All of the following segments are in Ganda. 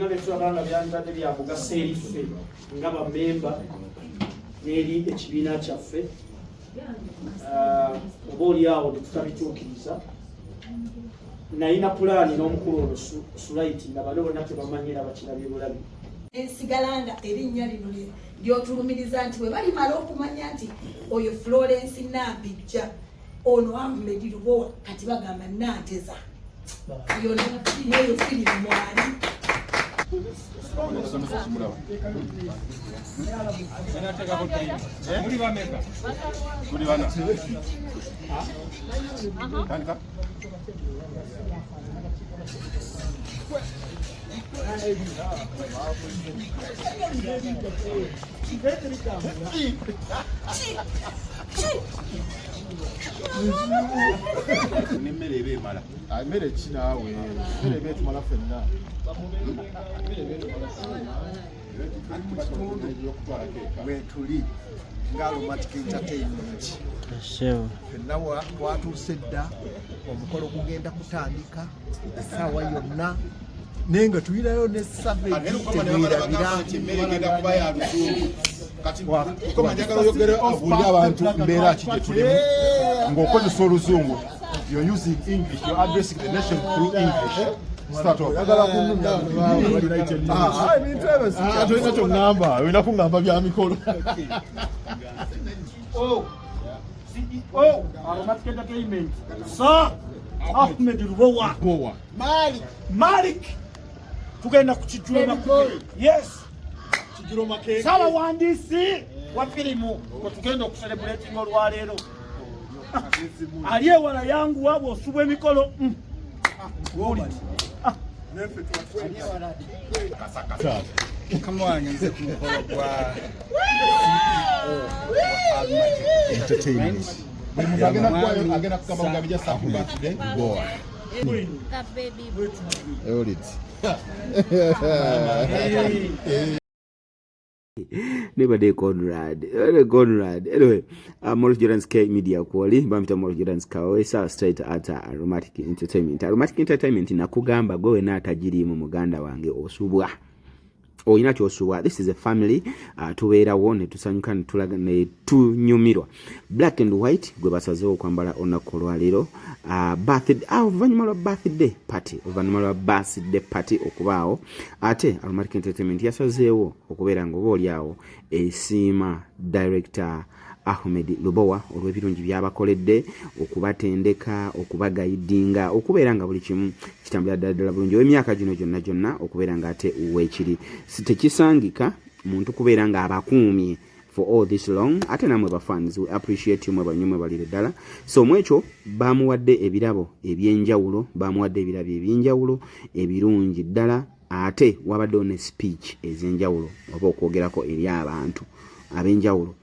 byonna byetulabanga byandibadde bya mugaso eri ffe nga bammemba n'eri ekibiina kyaffe oba oli awo tetutabituukiriza nayina pulaani n'omukulu ono sulaiti nga bano bonna tebamanyira bakirabye bulabi ensigala nga erinnya lino lyotulumiriza nti bwe balimala okumanya nti oyo Florence Nabijja ono Ahmed Lubowa kati bagamba Nanteza neyo firimu mwali Nimere mala. Amere chinawe. Nimere betu mala fenna. Wetuli ngalo Aromatic Entertainment. Shew. Fenna watu sedda omukolo kugenda kutandika sawa yonna. Nenga tuwirayo ne savage tebira birangi mmere kuba ya bizu kati ko manjagalo yogere avuli abantu mbera kije tulimo ngokozesa oluzungu you're using English, you're addressing the nation through English. Start off. Tulina kyongamba olina kungamba bya mikolo. CEO Aromatic Entertainment Sir Ahmed Lubowa Malik tugenda kukijula makulu. Yes, kijula makeke sawa wandisi wa filimu ko tugenda okucelebrating olwaleero aliye wala yangu wabo osubwe mikolo Nefe tuwaliye wala kasaka kama wanyanze kumukolo kwa Entertainment. Agenda kukamba ngabija safu birthday Lubowa. Neighbor Conrad. Anyway, Maurice Jordan's K Media Quali, Bamita Maurice Jordan's Kawesa straight at Aromatic Entertainment. Aromatic Entertainment nakugamba gowe na tajiri mu muganda wange osubwa. Oyina kyosubwa. This is a family. Tubeera wone tusanyuka ntulaga ne tunyumirwa. Black and white gwe basazeewo kwambala olunaku olwaleero. Birthday party okubaawo. Ate Aromatic Entertainment yasazeewo okubeera nga oba oli awo esiima director Ahmed Lubowa olw'ebirungi byabakoledde okubatendeka okubagaidinga okubeera nga buli kimu kitambula ddala bulungi emyaka gino gyonna okubeera nga ate weekiri tekisangika muntu kubeera nga abakuumye for all this long ate namwe ba fans we appreciate you mwe banyumwe balire ddala so mwekyo bamuwadde ebirabo ebyenjawulo bamuwadde ebirabo ebyenjawulo ebirungi ddala ate wabadde ne speech ez'enjawulo oba okwogerako eri abantu ab'enjawulo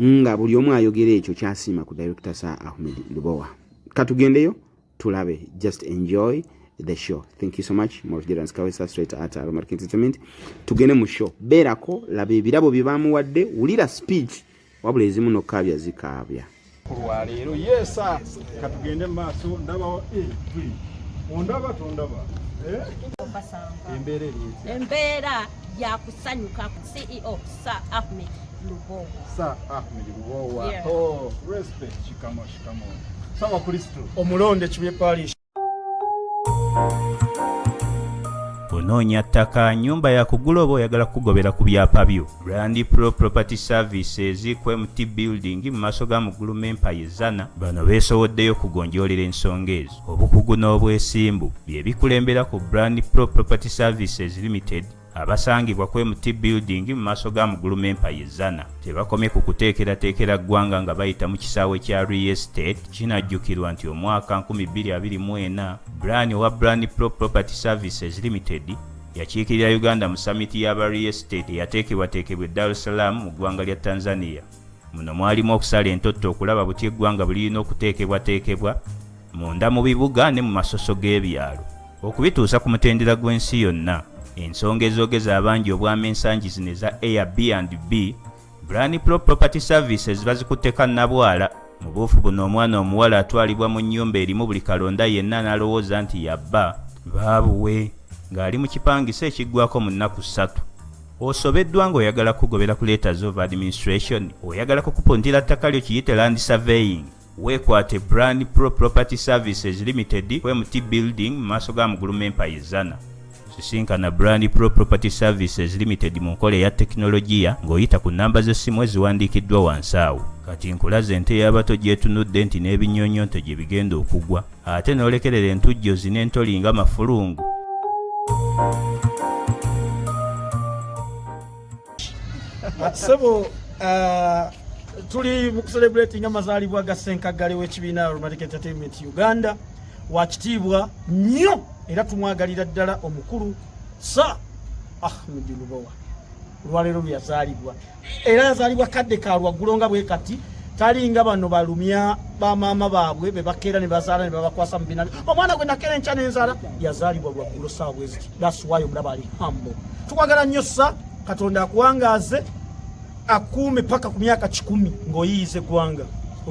nga buli omu ayogera ekyo kyasiima ku director Sir Ahmed Lubowa. Katugendeyo tulabe, just enjoy the show. Thank you so much. Maurice Jordan's Kawesa straight at Aromatic Entertainment. Tugende mu show. Berako labe ebirabo byebamuwadde ulira speech wabula ezimu nokabya zikabya. Olwaleero yes sir. Katugende maaso ndaba ondaba tondaba. Embeera ya kusanyuka CEO Sir Ahmed Lubowa. Sir Ahmed Lubowa. Yeah. Oh, respect. Shikamo. Sawa Kristo. omulonde kibye parish Onoonya ttaka nyumba ya kugula oba oyagala kugobera ku byapa byo. Brand Pro Property Services ku MT Building mu maaso ga Mugulu Empire Zana bano beesowoddeyo kugonjoolera ensonga ezo. Obukugu n'obwesimbu bye bikulembera ku Brand Pro Property Services Limited abasangibwa ku MT Building mu maaso ga Mugulu Empire Zana. Tebakomye ku kuteekerateekera ggwanga nga bayita mu kisaawe kya Real Estate. Kinajjukirwa nti omwaka 2024 Brand Pro Property Services Limited yakiikirira Uganda mu summit y'aba Real Estate yateekebwateekebwa Dar es Salaam mu ggwanga lya Tanzania. Muno mwalimu okusala entotto okulaba buti eggwanga bulirina okuteekebwateekebwa munda mu bibuga ne mu masoso g'ebyalo okubituusa ku mutendera gw'ensi yonna. Ensonga ezogeza abangi obwama ensangi zino eza Airbnb, Brand Pro Property Services bazikutteka nabwala. Mu buufu buno omwana omuwala atwalibwa mu nnyumba erimu buli kalonda yenna n'alowooza nti yabba baabuwe ng'ali mu kipangisa ekiggwako mu nnaku 3. Osobeddwa ng'oyagala kugobera ku letters of administration, oyagala kukupuntira ttaka lyo kiyite land surveying, weekwate Brand Pro Property Services Limited ku MT Building mu maaso ga Muguluma Empire Zana. Sisinkana Brand Pro Property Services Limited mu nkola eya tekinologiya ng'oyita ku nnamba z'essimu eziwandiikiddwa wansi awo. Kati nkulaze ente y'abato gyetunudde nti n'ebinyonyonto gye bigenda okugwa, ate n'olekerera entujjozi n'entoli nga mafulungu. Sebo tuli mu celebrating amazaalibwa ga Ssenkagale w'ekibiina Aromatic Entertainment Uganda, wakitiibwa nnyo era tumwagalira ddala omukulu Sir Ahmed Lubowa. Olwaleero lwe yazaalibwa, era yazaalibwa kadde ka lwaggulu nga bwe kati, talinga bano balumya bamaama baabwe be bakeera ne bazaala ne babakwasa mu binane. Omwana gwe nakeera enkya n'enzaala yazaalibwa lwaggulu ssaawa bwe ziti. That's why omulaba ali humble. Tukwagala nnyo Sir, Katonda akuwangaaze, akuume paka ku myaka 10 ng'oyiyize eggwanga.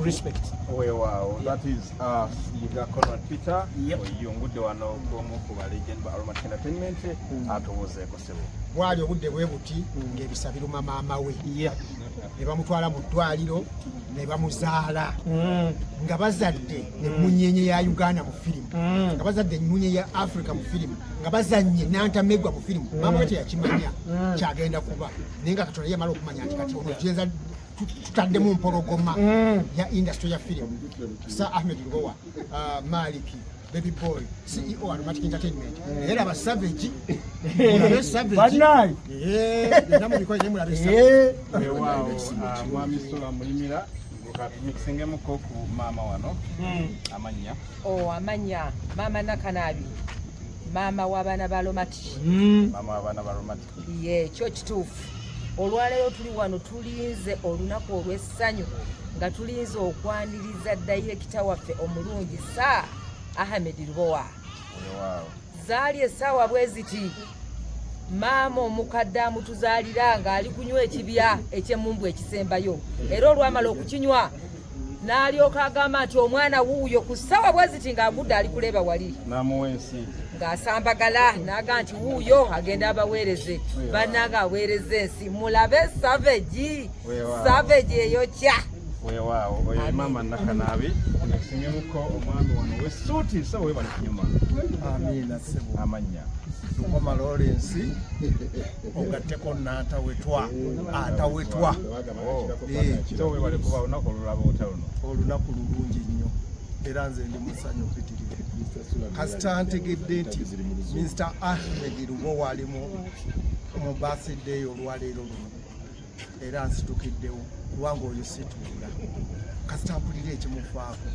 Respect. Wow, that is Yiga Conrad Peter. Oyongudde wano komu ku ba legend ba Aromatic Entertainment atowozeeko Sebo. Bwali obudde bwe buti ng'ebisabiruma maama we. Ne bamutwala mu ddwaliro ne bamuzaala nga bazadde emmunyenye ya Uganda mu firimu, nga bazadde emmunyenye ya Africa mu firimu, nga bazanye Nantamegwa mu firimu. Maama we teyakimanya kyagenda kuba, naye nga Katonda yamala okumanya nti kati ono jenza tutaddemu mpologoma ya industry ya film. Sir Ahmed Lubowa, Maliki, Baby Boy, CEO Aromatic Entertainment. Era ba Savage. Mulabe Savage. Banai. Namu bikoze mulabe Savage. Wow, mwami Sola Mulimira mixinge mukoku mama wano. Amanya. Amanya. Mama Nakanabi. Mama w'abaana ba Aromatic. Mama w'abaana ba Aromatic. Kyo kituufu. Olwaleero tuli wano tulinze olunaku olw'essanyu nga tulinze okwaniriza dayirekita waffe omulungi Sir Ahmed Lubowa. Zaali essaawa bwe ziti, maama omukadde amutuzaalira ng'ali kunywa ekibya eky'emmumbu ekisembayo, era olwamala okukinywa n'alyoka agamba nti omwana wuuyo ku ssaawa bwe ziti ng'agudde ali kuleeba wali n'amuwa ensi ng'asambagala n'aga nti wuuyo agenda abaweereze, bannanga aweereze ensi. Mulabe Savage. Savage eyokya. Weewaawo oyo maama Nakanabi mixingemuko omwami wano w'essuuti Sebo we bali kunyuma. Amiina Sebo. Amanya. Lukoma Lawrence ogatteko n'atawetwa atawetwa. So we bali kuba olunaku olulaba otya luno? Olunaku lulungi nnyo era nze ndi musanyu mpitirivu. Kasita ntegedde nti Mr. Ahmed Lubowa ali mu birthday olwaleero luno era nsitukiddewo kubanga oyo situula. Kasita mpulira ekimufaako,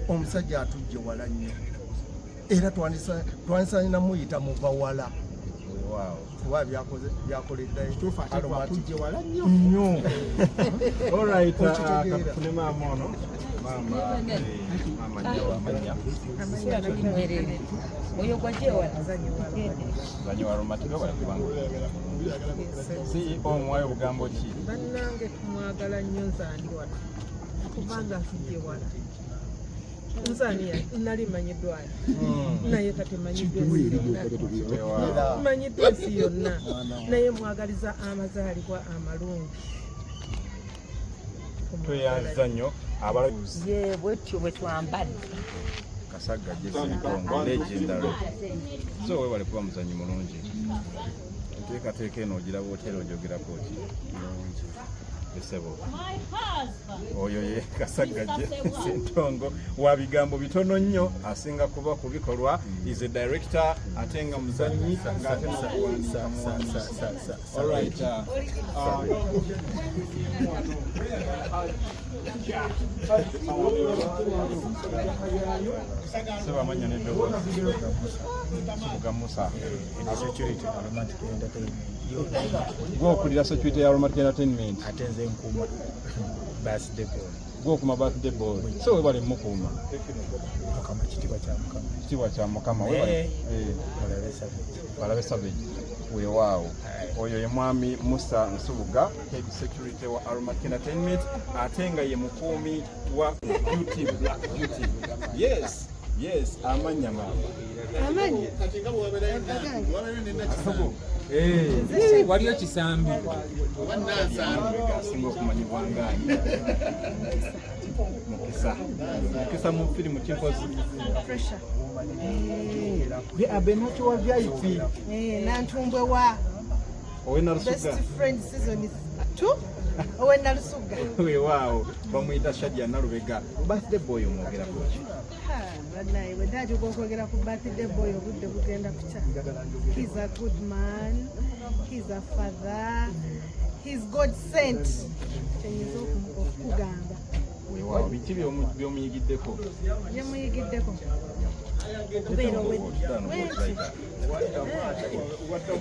omusajja atujje wala nnyo era twandisaanye namuyita muvawala kuba byakoledde Aromatic wala nnyo. Kafune maama ono maama nyo amanya oyo gwajewa zanyi wa Aromatic wala kubanga CEO omwayo bugambo ki? Bannange tumwagala nnyo Nzani wano kubanga atujje wala. Nzani nali manyiddwa naye kati manyiddwa ensi yonna, naye mwagaliza amazaalibwa amalungi. Tweyanza nnyo ye bwetyo bwe twambadde Kasagga Jessentongo legendary. So we bali kuba muzanyi mulungi. Enteekateeka eno ogiraba otya era ogyogerako ki? Sebo. Oyo ye Kasagga Jessentongo wa bigambo bitono nnyo asinga kuba ku bikolwa. Is a director ate nga muzanyi ng'ate alright. Sebo amanya n'eddoboozi Kibuga Musa. Security Aromatic Entertainment. Gwe okulira security ya Aromatic Entertainment. Ate nze nkuuma birthday boy. Gwe okuma birthday boy. So we bali mukuuma. Mukama kitiibwa kya Mukama. Kitiibwa kya Mukama we bali. Balabe Savage. Weewaawo. Oyo ye mwami Musa Nsubuga, head security wa Aromatic Entertainment, ate nga ye mukuumi wa Beauty Black Beauty. Yes. Yes, amanya mama. Amanya. Waliyo kisambi. Gasinga okumanyibwanga. Mukisa mu firimu kimpozi. Pressure. Abenaki wa VIP. Nantumbwe wa. Owena Lusuga. Best friend season is 2. Owena Lusuga. Wow, bamuyita Shadia Nalubega. Birthday boy omwogera kuki? Banaye bwedaje okwogera ku birthday boy obudde bugenda kucha. He's a good man. He's a father. He's God sent. Kyenyiza okugamba. Wow, biki byomuyigiddeko? Byomuyigiddeko. Kubeera oweddi.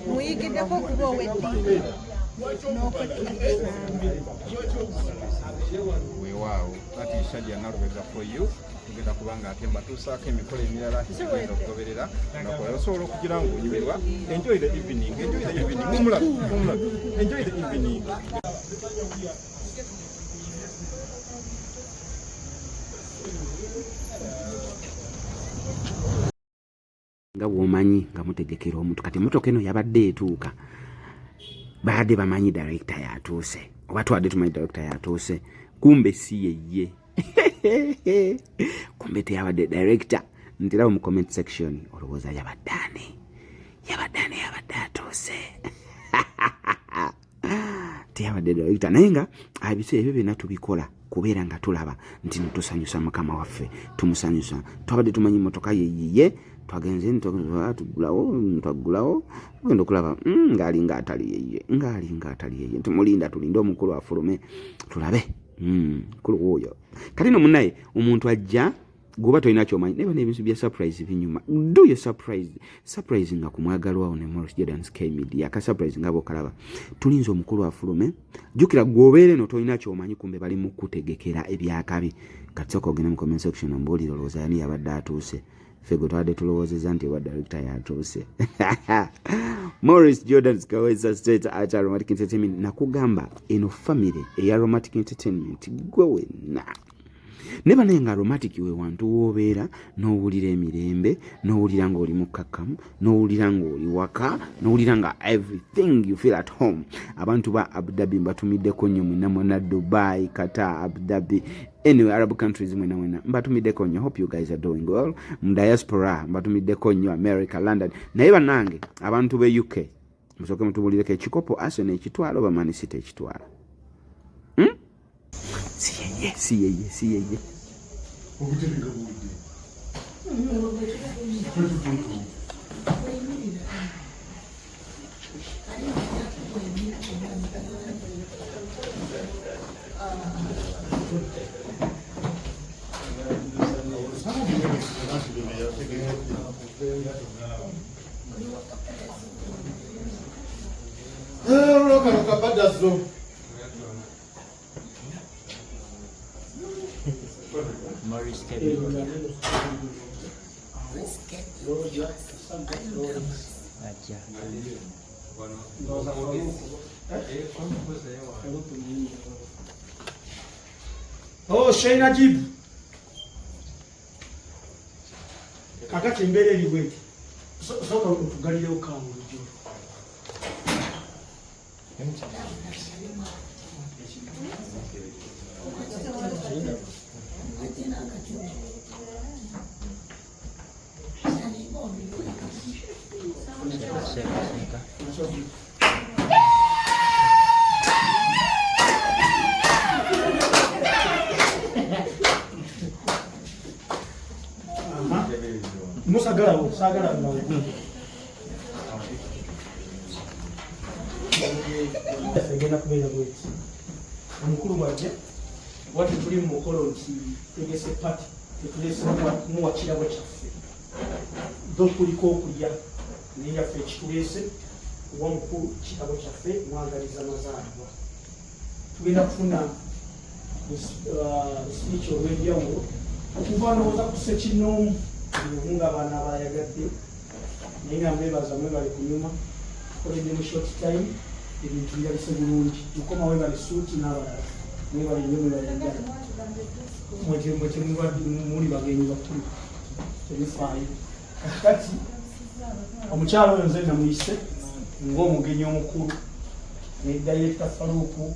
Muyigiddeko kuba oweddi. Weewaawo kati Shadia Nalubega for you tugenda kubanga ate mbatuusaako emikolo emirala tugenda okugoberera nga osobola okugira ng'onyumirwa. Enjoy the evening, enjoy the evening. Mumulabe, enjoy the evening. nga bwomanyi nga mutegekera omuntu kati emotoka eno yabadde etuuka baadde bamanyi director yatuuse oba twadde tumanyi director yatuuse kumbe si yeye kumbe teyabadde director ntirawo mu comment section olowooza yabadde atuuse teyabadde director naye nga ebiseera ebyo byonna tubikola kubeera nga tulaba nti netusanyusa mukama waffe tumusanyusa twabadde tumanyi motoka yeye twagenze ntwagulawo genda okulaba ngaalinga atali yeye tumulinda tulinde omukulu afulume tulabe mukulu woyo kati no munaye omuntu ajja goba tolina kyomanyi neba n'ebintu bya surprise binyuma do your surprise nga kumwagalwawo ne Morris Jordan Sky Media aka surprise nga bokalaba tulinze omukulu afulume jukira gobeere no tolina kyomanyi kumbe bali mu kutegekera ebyakabi kati soko ogenda mu comment section ombuulira olowooza yani yabadde atuuse fego twade tulowoozeza nti wa director yatuuse Morris Jordan Skaweza straight at Aromatic Entertainment nakugamba eno family eya Aromatic Entertainment gwe wenna neba naye nga Aromatic we wantu woobeera n'owulira emirembe n'owulira ng'oli mukkakkamu n'owulira ng'oli waka n'owulira nga everything you feel at home abantu ba Abu Dhabi mbatumiddeko nnyo mwena Dubai, Qatar, Abu Dhabi anyway Arab countries mwena mbatumiddeko nnyo. Hope you guys are doing well. Mu diaspora mbatumiddeko nnyo America, London naye bannange abantu be UK musooke mutubulireko ekikopo Arsenal ekitwala oba Man City ekitwala si yeye Morris Kevin. Oh, Shaina Jib. Kakati mbele liweki. Soka utugalile ukamu ujio. Musagala sagala na segena kubera bweti omukulu waje wati tuli mu kolonki tegese party tetulese mu wakirabo kyaffe dokuliko okulya niya fe kitulese kuba mukulu kitabo kyaffe mwagaliza mazaalibwa tugenda kufuna speech olw'enjawulo okuva ndowooza ku Ssekinomu nga abaana abayagadde naye nga mbebaza mwe bali kunyuma koledde mu short time ebintu birabise bulungi mukoma we bali suuti n'abalala mwe bali nnyo mwe bayagala muli bagenyi bakulu Telefaayo. Kati omukyalo oyo nze namuyise ng'omugenyi omukulu ne Director Faruku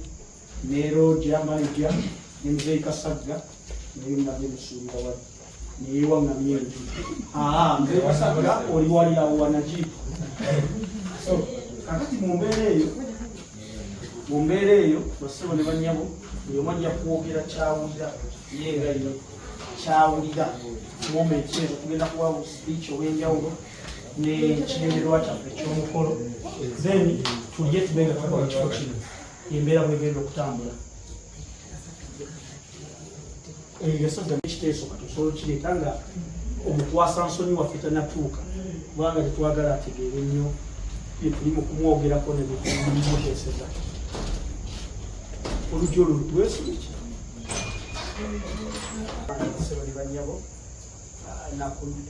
ne Roger manager ne Mzee Kasagga ne mbadde musuubira wali neyewa ngamye enju. Mzee Kasagga oli wali awo wanajibu. So kakati mu mbeera eyo basebo ne bannyabo buli omu ajja kwogera kyawulira yenga yo kyawulira moment ezo tugenda kubawo speech ow'enjawulo n'ekiremerwa kyaffe eky'omukolo then tulye tubenga tukola kifo kino embeera bwegenda okutambula yasajja ekiteeso katusobola kireeta nga omukwasa nsonyi waffe tanatuuka kubanga tetwagala ategeere nnyo tuli mu kumwogerako nebimuteseza olugyo olulutwesuliki sebali banyabo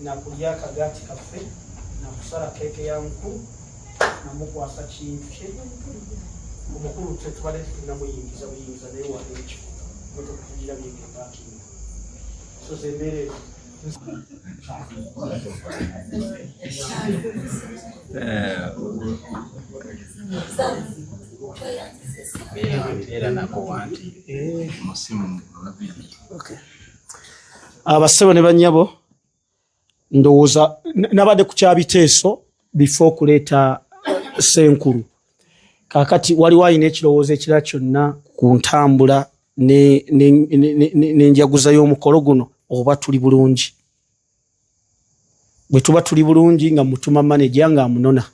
nakulya akagaati kaffe nakusala keeke ya mukulu namukwasa kintu kye omukulu tetubadde tetunamuyingiza buyingiza naye wali ekifo motoka tugira byenge pakinga so zembeere abasebo ne bannyabo ndowooza nabadde ku kyabiteeso before kuleeta Senkulu. Kaakati waliwo alina ekirowoozo ekirala kyonna ku ntambula n'enjaguza y'omukolo guno oba tuli bulungi. Bwe tuba tuli bulungi nga mutuma manager nga amunona.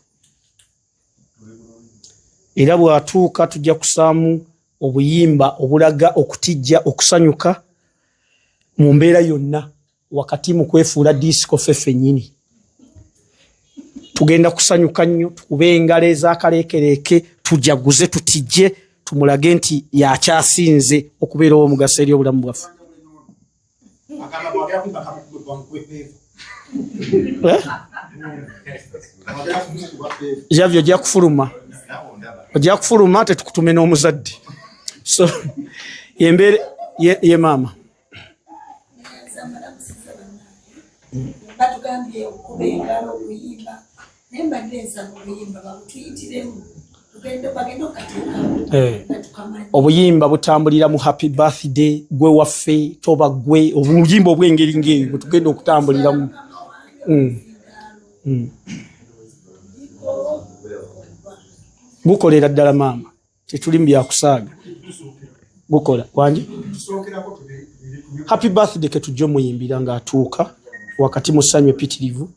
Era bw'atuuka tujja kusaamu obuyimba obulaga okutijja okusanyuka mu mbeera yonna wakati mu kwefuula disco ffeffe nnyini. Tugenda kusanyuka nnyo tukube engalo ez'akaleekereeke tujaguze tutijje tumulage nti yakyasinze okubeera ow'omugaso eri obulamu bwaffe. Javyo ojja kufuluma tetukutume n'omuzadde. So yembeere ye maama batugambye okuba engalo okuyimba naye mbadde nsaba obuyimba babutuyitiremu bagenda okateekawo. Obuyimba butambulira mu happy birthday gwe waffe toba gwe obuyimba obw'engeri ng'eyo bwe tugenda okutambuliramu. Gukolera ddala maama tetuli mu byakusaaga gukola wanje happy birthday ke tujja omuyimbira ng'atuuka wakati mu ssanyu epitirivu.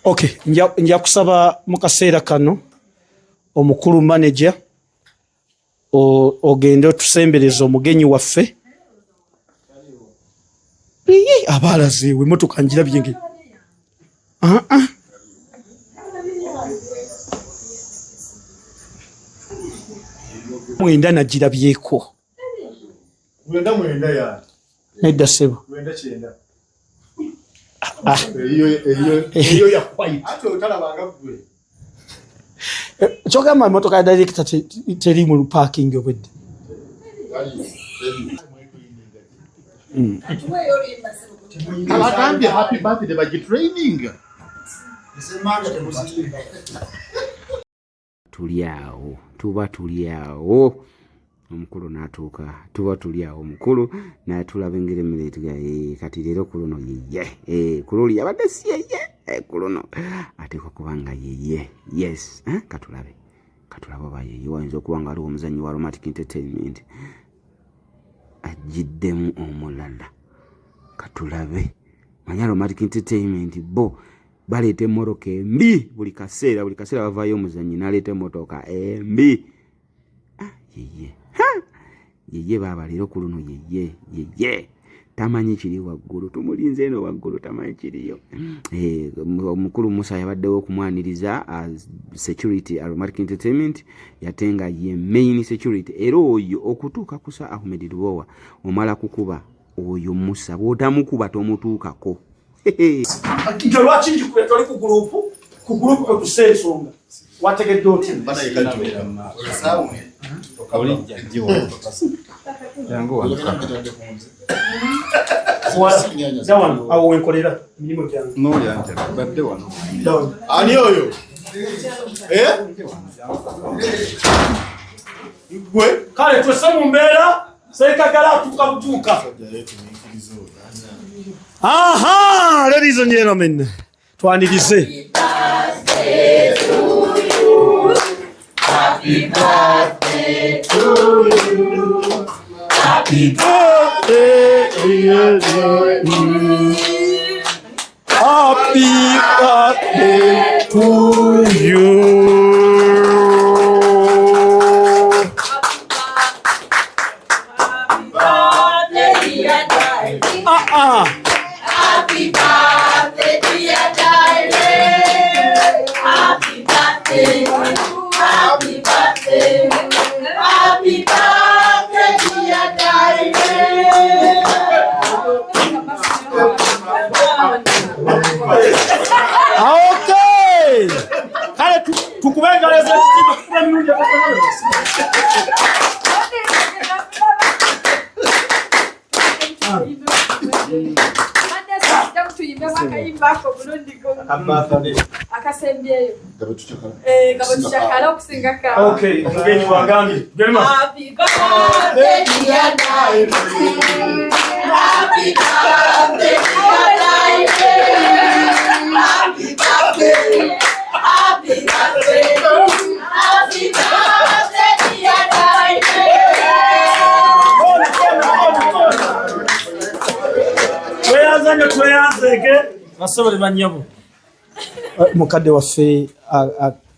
Okay, nja kusaba mu kaseera kano omukulu manager ogende otusembereza omugenyi waffe. Abaalazeewe emotoka njirabye ngeri. Mwenda nagirabyeko. Mwenda ya nedda sebo. Eyo ya white. Ate otalabanga gwe. Kyogamba emotoka ya director teri mu parking obwedde. Abagambye happy birthday bagi training. Tuli awo omukulu n'atuuka tuba tuli awo omukulu n'atulaba engeri emmere etuga kati leero kuluno yeye kululi yabadde si yeye kuluno ateekwa kuba nga yeye yes katulabe oba yeye wayinza okuba nga aliwo omuzannyi wa Aromatic Entertainment agiddemu omulala katulabe manya Aromatic Entertainment bo baleeta emmotoka embi buli kaseera bavaayo omuzannyi n'aleeta emmotoka embi yeye baba leero ku luno yeye tamanyi kiri waggulu, tumulinze eno waggulu tamanyi kiriyo. Omukulu Musa yabaddewo okumwaniriza security Aromatic Entertainment yatenga ye main security, era oyo okutuuka kusa Ahmed Lubowa omala kukuba oyo Musa bw'otamukuba tomutuukako. Nje lwaki njikule toli ku group kwe tusensonga wategedde oti awo wenkolera mirimu gyange ani oyo gwe kale twese mu mbeera sekagala atuuka butuuka. Aha, ladies and gentlemen, twanirize. Happy birthday to you. Happy birthday to you. Happy birthday to you. Happy birthday, dear darling. Happy birthday. Happy birthday. Happy birthday, dear darling. Okay. Kale tukubengaleza ekitiibwa kukula mirundi Okay, mgeni wagambye. Happy birthday, dear darling. Happy birthday, dear darling. Happy birthday. Happy birthday. Happy birthday, dear darling. Tweyazanye tweyazeke basobole banyabo. Mukadde waffe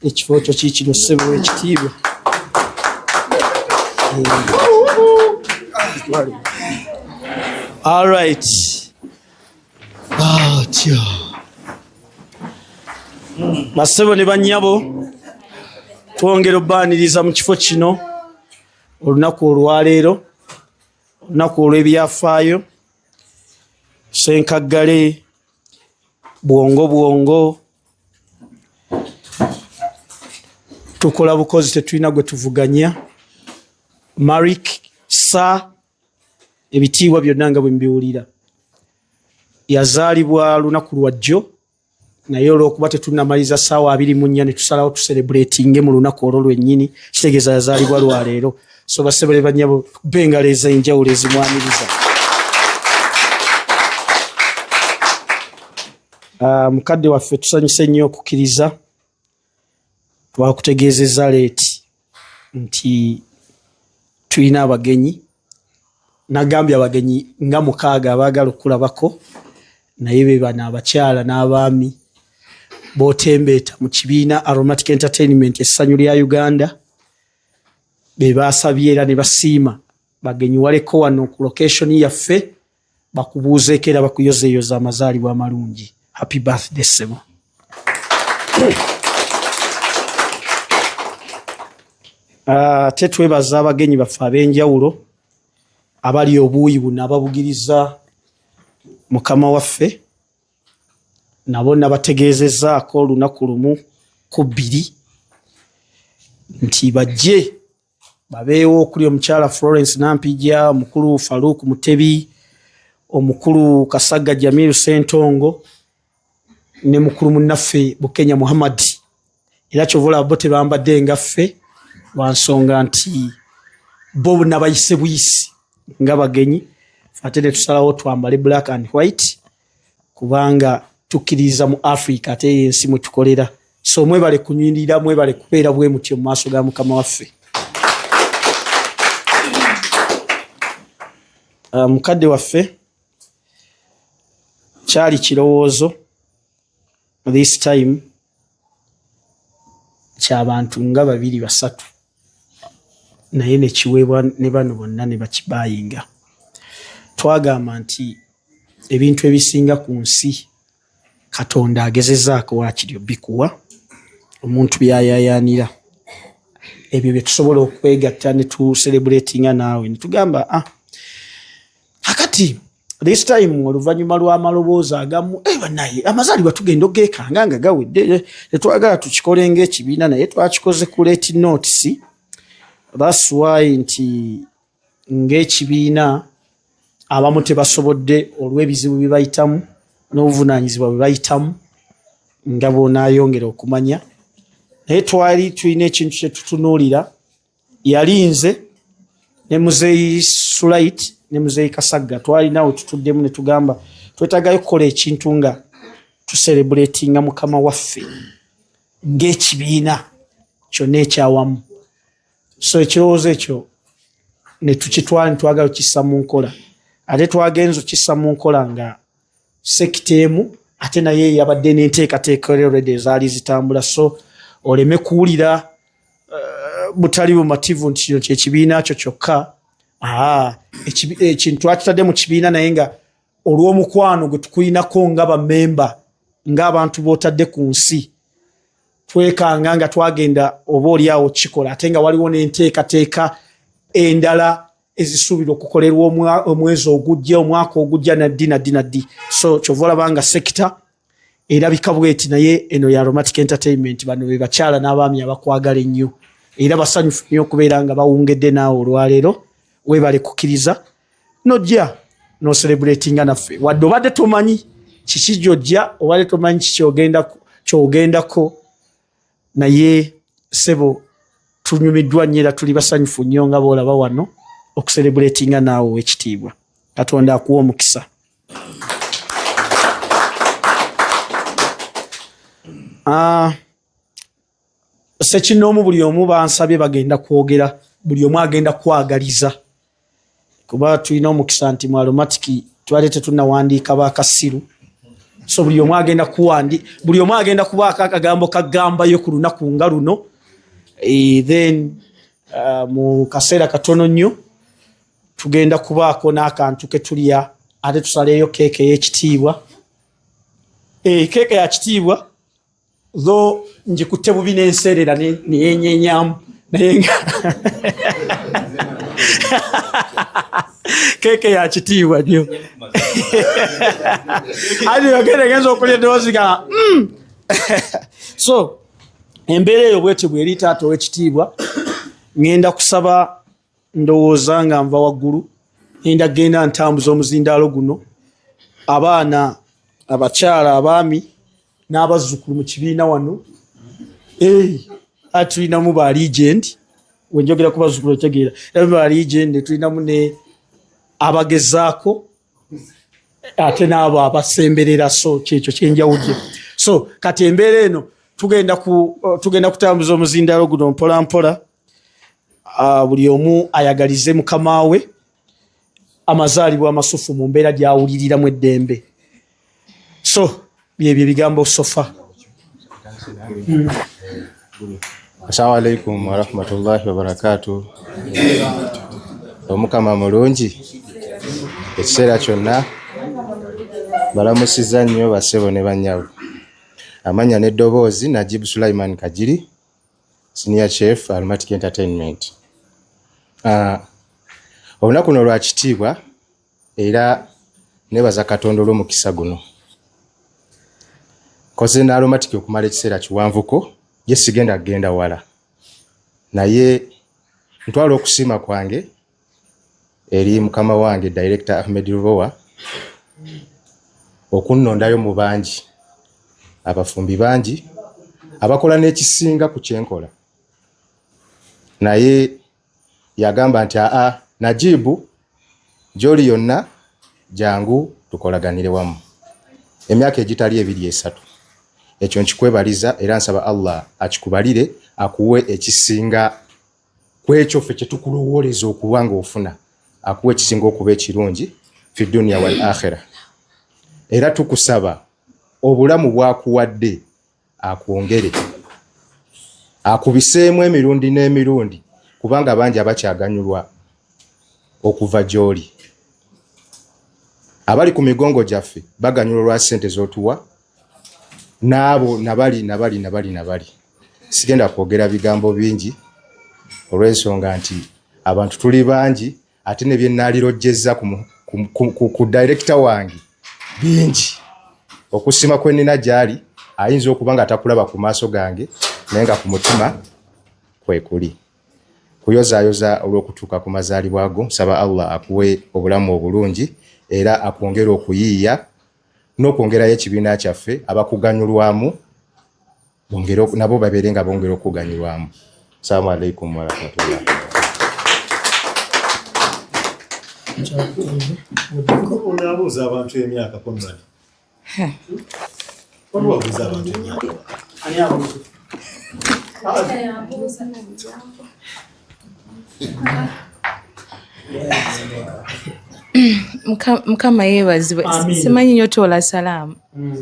ekifo kyo kiikiro ssebo ekitiibwa. All right. Tyo. Basebo ne banyabo twongera obbaaniriza mu kifo kino olunaku olwaleero, olunaku olw'ebyafaayo, Senkaggale, bwongo tukola bukozi tetulina gwe tuvuganya. Marik Sa ebitiibwa byonna nga bwe mbiwulira. Yazaalibwa lunaku lwa jjo, naye olw'okuba tetunnamaliza ssaawa 24 ne tusalawo tucelebratinge mu lunaku olwo lwennyini, kitegeeza yazaalibwa lwaleero. So basebole banyabo bengalo ez'enjawulo ezimwaniriza. Mukadde waffe tusanyuse nnyo okukkiriza. Twakutegeezezza leeti nti tulina abagenyi. Nagambye abagenyi nga 6 abaagala okulabako, naye be bano abakyala n'abaami b'otembeeta mu kibiina Aromatic Entertainment essanyu lya Uganda be baasabye era ne basiima bagenyiwaleko wano ku location yaffe bakubuuzeeko era bakuyozeeyoza amazaalibwa amalungi. Happy birthday Sebo. Tetwebaza abagenyi baffe ab'enjawulo abali obuuyi buno ababugiriza Mukama waffe, nabo nabategeezezzaako olunaku lumu ku 2 nti bajje babeewo okuli omukyala Florence Nampijja, omukulu Farouk Mutebi, omukulu Kasagga Jamiru Sentongo ne mukulu munnaffe Bukenya Muhammad. Era kyovula bo tebambadde ngaffe lwansonga nti bo nabayise buyisi nga bagenyi. Ate ne tusalawo twambale black and white kubanga tukkiriza mu Africa ate ensi mwe tukolera. So mwebale kunyirira, mwebale kubeera bwe mutyo mu maaso ga Mukama waffe. Mukadde waffe kyali kirowoozo this time ky'abantu nga 2-3 naye ne kiweebwa ne bano bonna ne bakibayinga. twagamba nti ebintu ebisinga ku nsi Katonda agezezaako waakiri bikuwa omuntu byayayanira ebyo bye tusobola okwegatta ne tu celebratinga naawe ne tugamba akati this time oluvannyuma lw'amaloboozi agamu banaye amazaalibwa tugenda ogeekanga nga gawedde tetwagala tukikole ng'ekibiina naye twakikoze ku late notice. That's why nti ng'ekibiina abamu tebasobodde olw'ebizibu bye bayitamu n'obuvunaanyizibwa bwe bayitamu nga bonaayongera okumanya naye twali tulina ekintu kye tutunuulira yalinze ne muzeeyi Sulait ne muzeeyi Kasagga twalinawo tutuddemu ne tugamba twetagayo kukola ekintu nga tucelebratinga mukama waffe ng'ekibiina kyonna ekyawamu. So ekirowoozo ekyo ne tukitwala ne twagala okissa mu nkola ate twagenza okissa mu nkola nga sekita emu ate naye yabadde n'enteekateeka already ezaali zitambula so oleme kuwulira butali bumativu nti kino kyekibiina kyo kyokka. Ekintu twakitadde mu kibiina naye nga olw'omukwano gwe tukulinako nga bammemba ng'abantu bootadde ku nsi twekanga nga twagenda oba oliawo kikola ate nga waliwo n'enteekateeka endala ezisuubirwa okukolerwa omwezi ogujja omwaka ogujja naddi. So kyova olaba nga sekita erabika bweti naye eno ya Aromatic Entertainment bano be bakyala n'abaami abakwagala ennyo era basanyufu nnyo okubeera nga bawungedde naawe olwaleero weebale kukkiriza nojja no celebratinga naffe wadde obadde tomanyi kiki gy'ojja obadde tomanyi kyogendako naye sebo tunyumiddwa nnyo era tuli basanyufu nnyo nga boolaba wano okucelebratinga naawe ow'ekitiibwa. Katonda akuwa omukisa. Sekinoomu buli omu bansabye bagenda kwogera buli omu agenda kwagaliza kuba tulina omukisa nti mu Aromatic twali tetunnawandiika baakasiru so buli omu agenda kubaako akagambo kagambayo ku lunaku nga luno then mu kaseera katono nnyo tugenda kubaako n'akantu ke tulya ate tusaleeyo keeke ey'ekitiibwa. Keeke ya kitiibwa zo njikutte bubi n'enseerera neyenyenyamu naye nga keeke ya kitiibwa nnyo ati yogere genza okulya eddoboozi ga so embeera eyo bwetyo bweri taata ow'ekitiibwa ngenda kusaba ndowooza nga nva waggulu ngenda genda ntambuza omuzindaalo guno abaana abakyala abaami n'abazzukulu mu kibiina wano tulinamu ba legend wenjogera ku bazzukulu otegeera ba legend tulinamu ne abagezaako ate n'abo abasemberera so kyekyo kyenjawudde so kati embeera eno tugenda kutambuza omuzindaalo guno mpola mpola buli omu ayagalize mukama we amazaalibwa amasufu mu mbeera gy'awuliriramu eddembe. So byebyo bigambo sofa. Assalamu alaikum wa rahmatullahi wa barakatuh. Omukama mulungi ekiseera kyonna balamusiza nnyo basebo ne banyawo. Amanya n'eddoboozi Najibu Sulaiman Kajiri, Senior Chef Aromatic Entertainment. Olunaku luno lwa kitiibwa era nebaza Katonda olw'omukisa guno. Koze na Aromatic okumala ekiseera kiwanvuko ye sigenda kugenda wala naye ntwala okusiima kwange eri mukama wange Director Ahmed Lubowa okunnondayo mu bangi abafumbi bangi abakola n'ekisinga ku kyenkola naye yagamba nti Najibu gy'oli yonna jangu tukolaganire wamu emyaka egitali 2-3 ekyo nkikwebaliza era nsaba Allah akikubalire akuwe ekisinga kwekyo ffe kye tukulowooleza okuba nga ofuna akuwe ekisinga okuba ekirungi fi dunya wal akhirah era tukusaba obulamu bwakuwadde akwongere akubiseemu emirundi n'emirundi kubanga bangi abakyaganyulwa okuva gy'oli abali ku migongo gyaffe baganyula lwa ssente z'otuwa n'abo nabali sigenda kwogera bigambo bingi olw'ensonga nti abantu tuli bangi ate ne bye nnaalirojjezza ku director wange bingi okusima kwe nnina gy'ali ayinza okuba nga takulaba ku maaso gange naye nga ku mutima kwe kuli kuyozaayoza olw'okutuuka ku mazaalibwa go nsaba Allah akuwe obulamu obulungi era akwongera okuyiiya n'okwongerayo ekibiina kyaffe abakuganyulwamu nabo babeere nga bongera okuganyulwamu. Assalamu alaikum warahmatullah. Unabuuza abantu emyaka Conrad. Wabuuza abantu emyaka. Mukama yeebazibwe. Simanyi nnyo toola salaamu.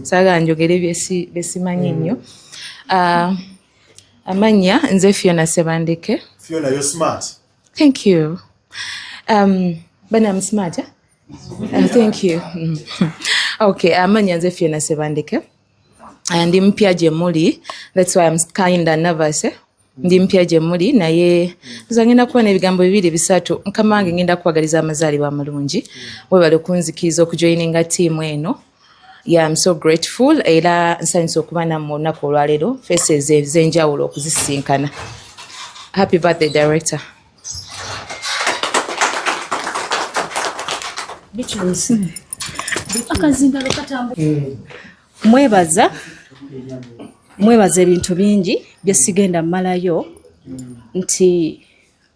Saagala njogere bye simanyi nnyo. Amanya nze Fiona Sebandeke. Fiona, you're smart. Thank you. But I'm smart, yeah? Thank you. Okay, amanya nze Fiona Sebandeke. Ndi mpya gye muli. That's why I'm kind of nervous, eh? Ndi mpya gye muli naye ngenda kuba n'ebigambo bibiri bisatu. Mukama wange ngenda kuwagaliza amazaalibwa amalungi. Webale kunzikiriza okujoininga ttiimu eno. Yeah, I'm so grateful. Era nsanyusa okuba nammwe olunaku olwaleero. Faces ez'enjawulo okuzisinkana. Happy birthday, director. Mwebaza ebintu bingi bye sigenda mmalayo nti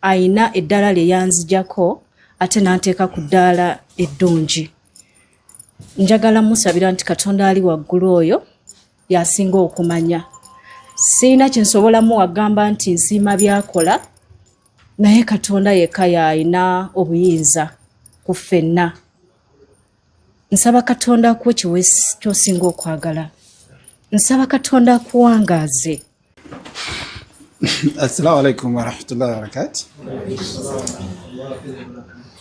ayina eddala lye yanzijako ate n'anteeka ku ddaala eddungi. Njagala musabira nti Katonda ali waggulu oyo yasinga okumanya. Sirina kye nsobola muwagamba nti nsiima byakola naye Katonda yekka y'alina obuyinza ku ffenna. Nsaba Katonda akuwe ky'osinga okwagala. Nsaba Katonda akuwangaaze. Assalamu alaikum warahmatullahi wabarakatuh.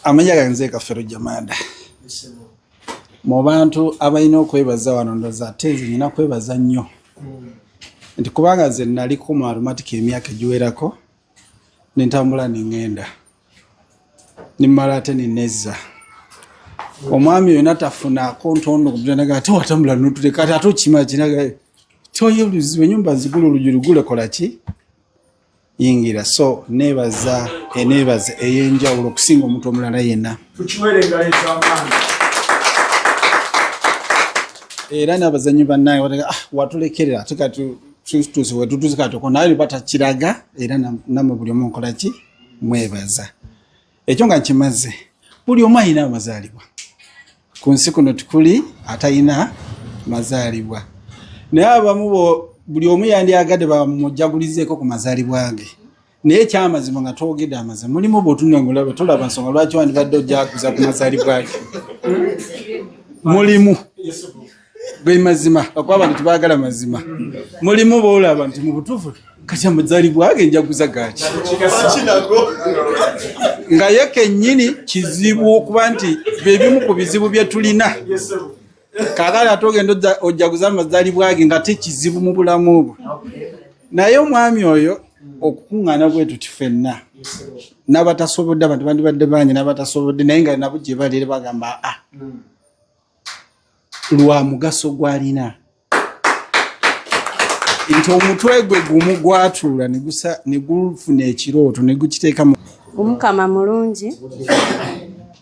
Amanya ganze Kafero Jamada. Mu bantu abalina okwebaza wano ndoza tezi nina kwebaza nnyo. Nti kubanga nze nali ku malumatic emyaka egiwerako nentambula nengenda. Nimmala ate ninezza. Omwami oyo natafunako ntondo kubiranaga ate watambula notuleka ate okima kinaga toyoluziwe nyumba zigulu olujulugule kola ki yingira. So nebaza ey'enjawulo okusinga omuntu omulala yenna. Tukiwerenga ekyamaanyi. Era n'abazanyi bannaye watulekerera tukatutuuse wetutuuse katoko naye batakiraga era namwe buli omu nkola ki mwebaza. Ekyo nga nkimaze buli omu alina amazaalibwa. Ku nsi kuno tukuli atalina mazaalibwa. Naye abamu buli omu yandyagadde bamujagulizeeko ku mazaalibwa ge. Naye ekyamazima nga twogedde amazima mulimu bw'otunangulaba tolaba nsonga lwaki wandibadde ojjaguza ku mazaalibwa ge. Mulimu gwe mazima okuba abantu tebaagala mazima. Mulimu boolaba nti mu butuufu kati amazaalibwa ge njaguza gaaki. Nga ye kennyini kizibu okuba nti bebimu ku bizibu bye tulina. Kaakati ate ogenda ojaguza amazaalibwa ge nga tekizibu mu bulamu obwo. Naye omwami oyo okukuŋŋaana bwetu tifenna n'abatasobodde abantu bandibadde bangi n'abatasobodde naye nga nabo gye bali bagamba lwa mugaso gwalina nti omutwe gwe gumu gwatuula ne gufuna ekirooto ne gukiteeka mu Omukama mulungi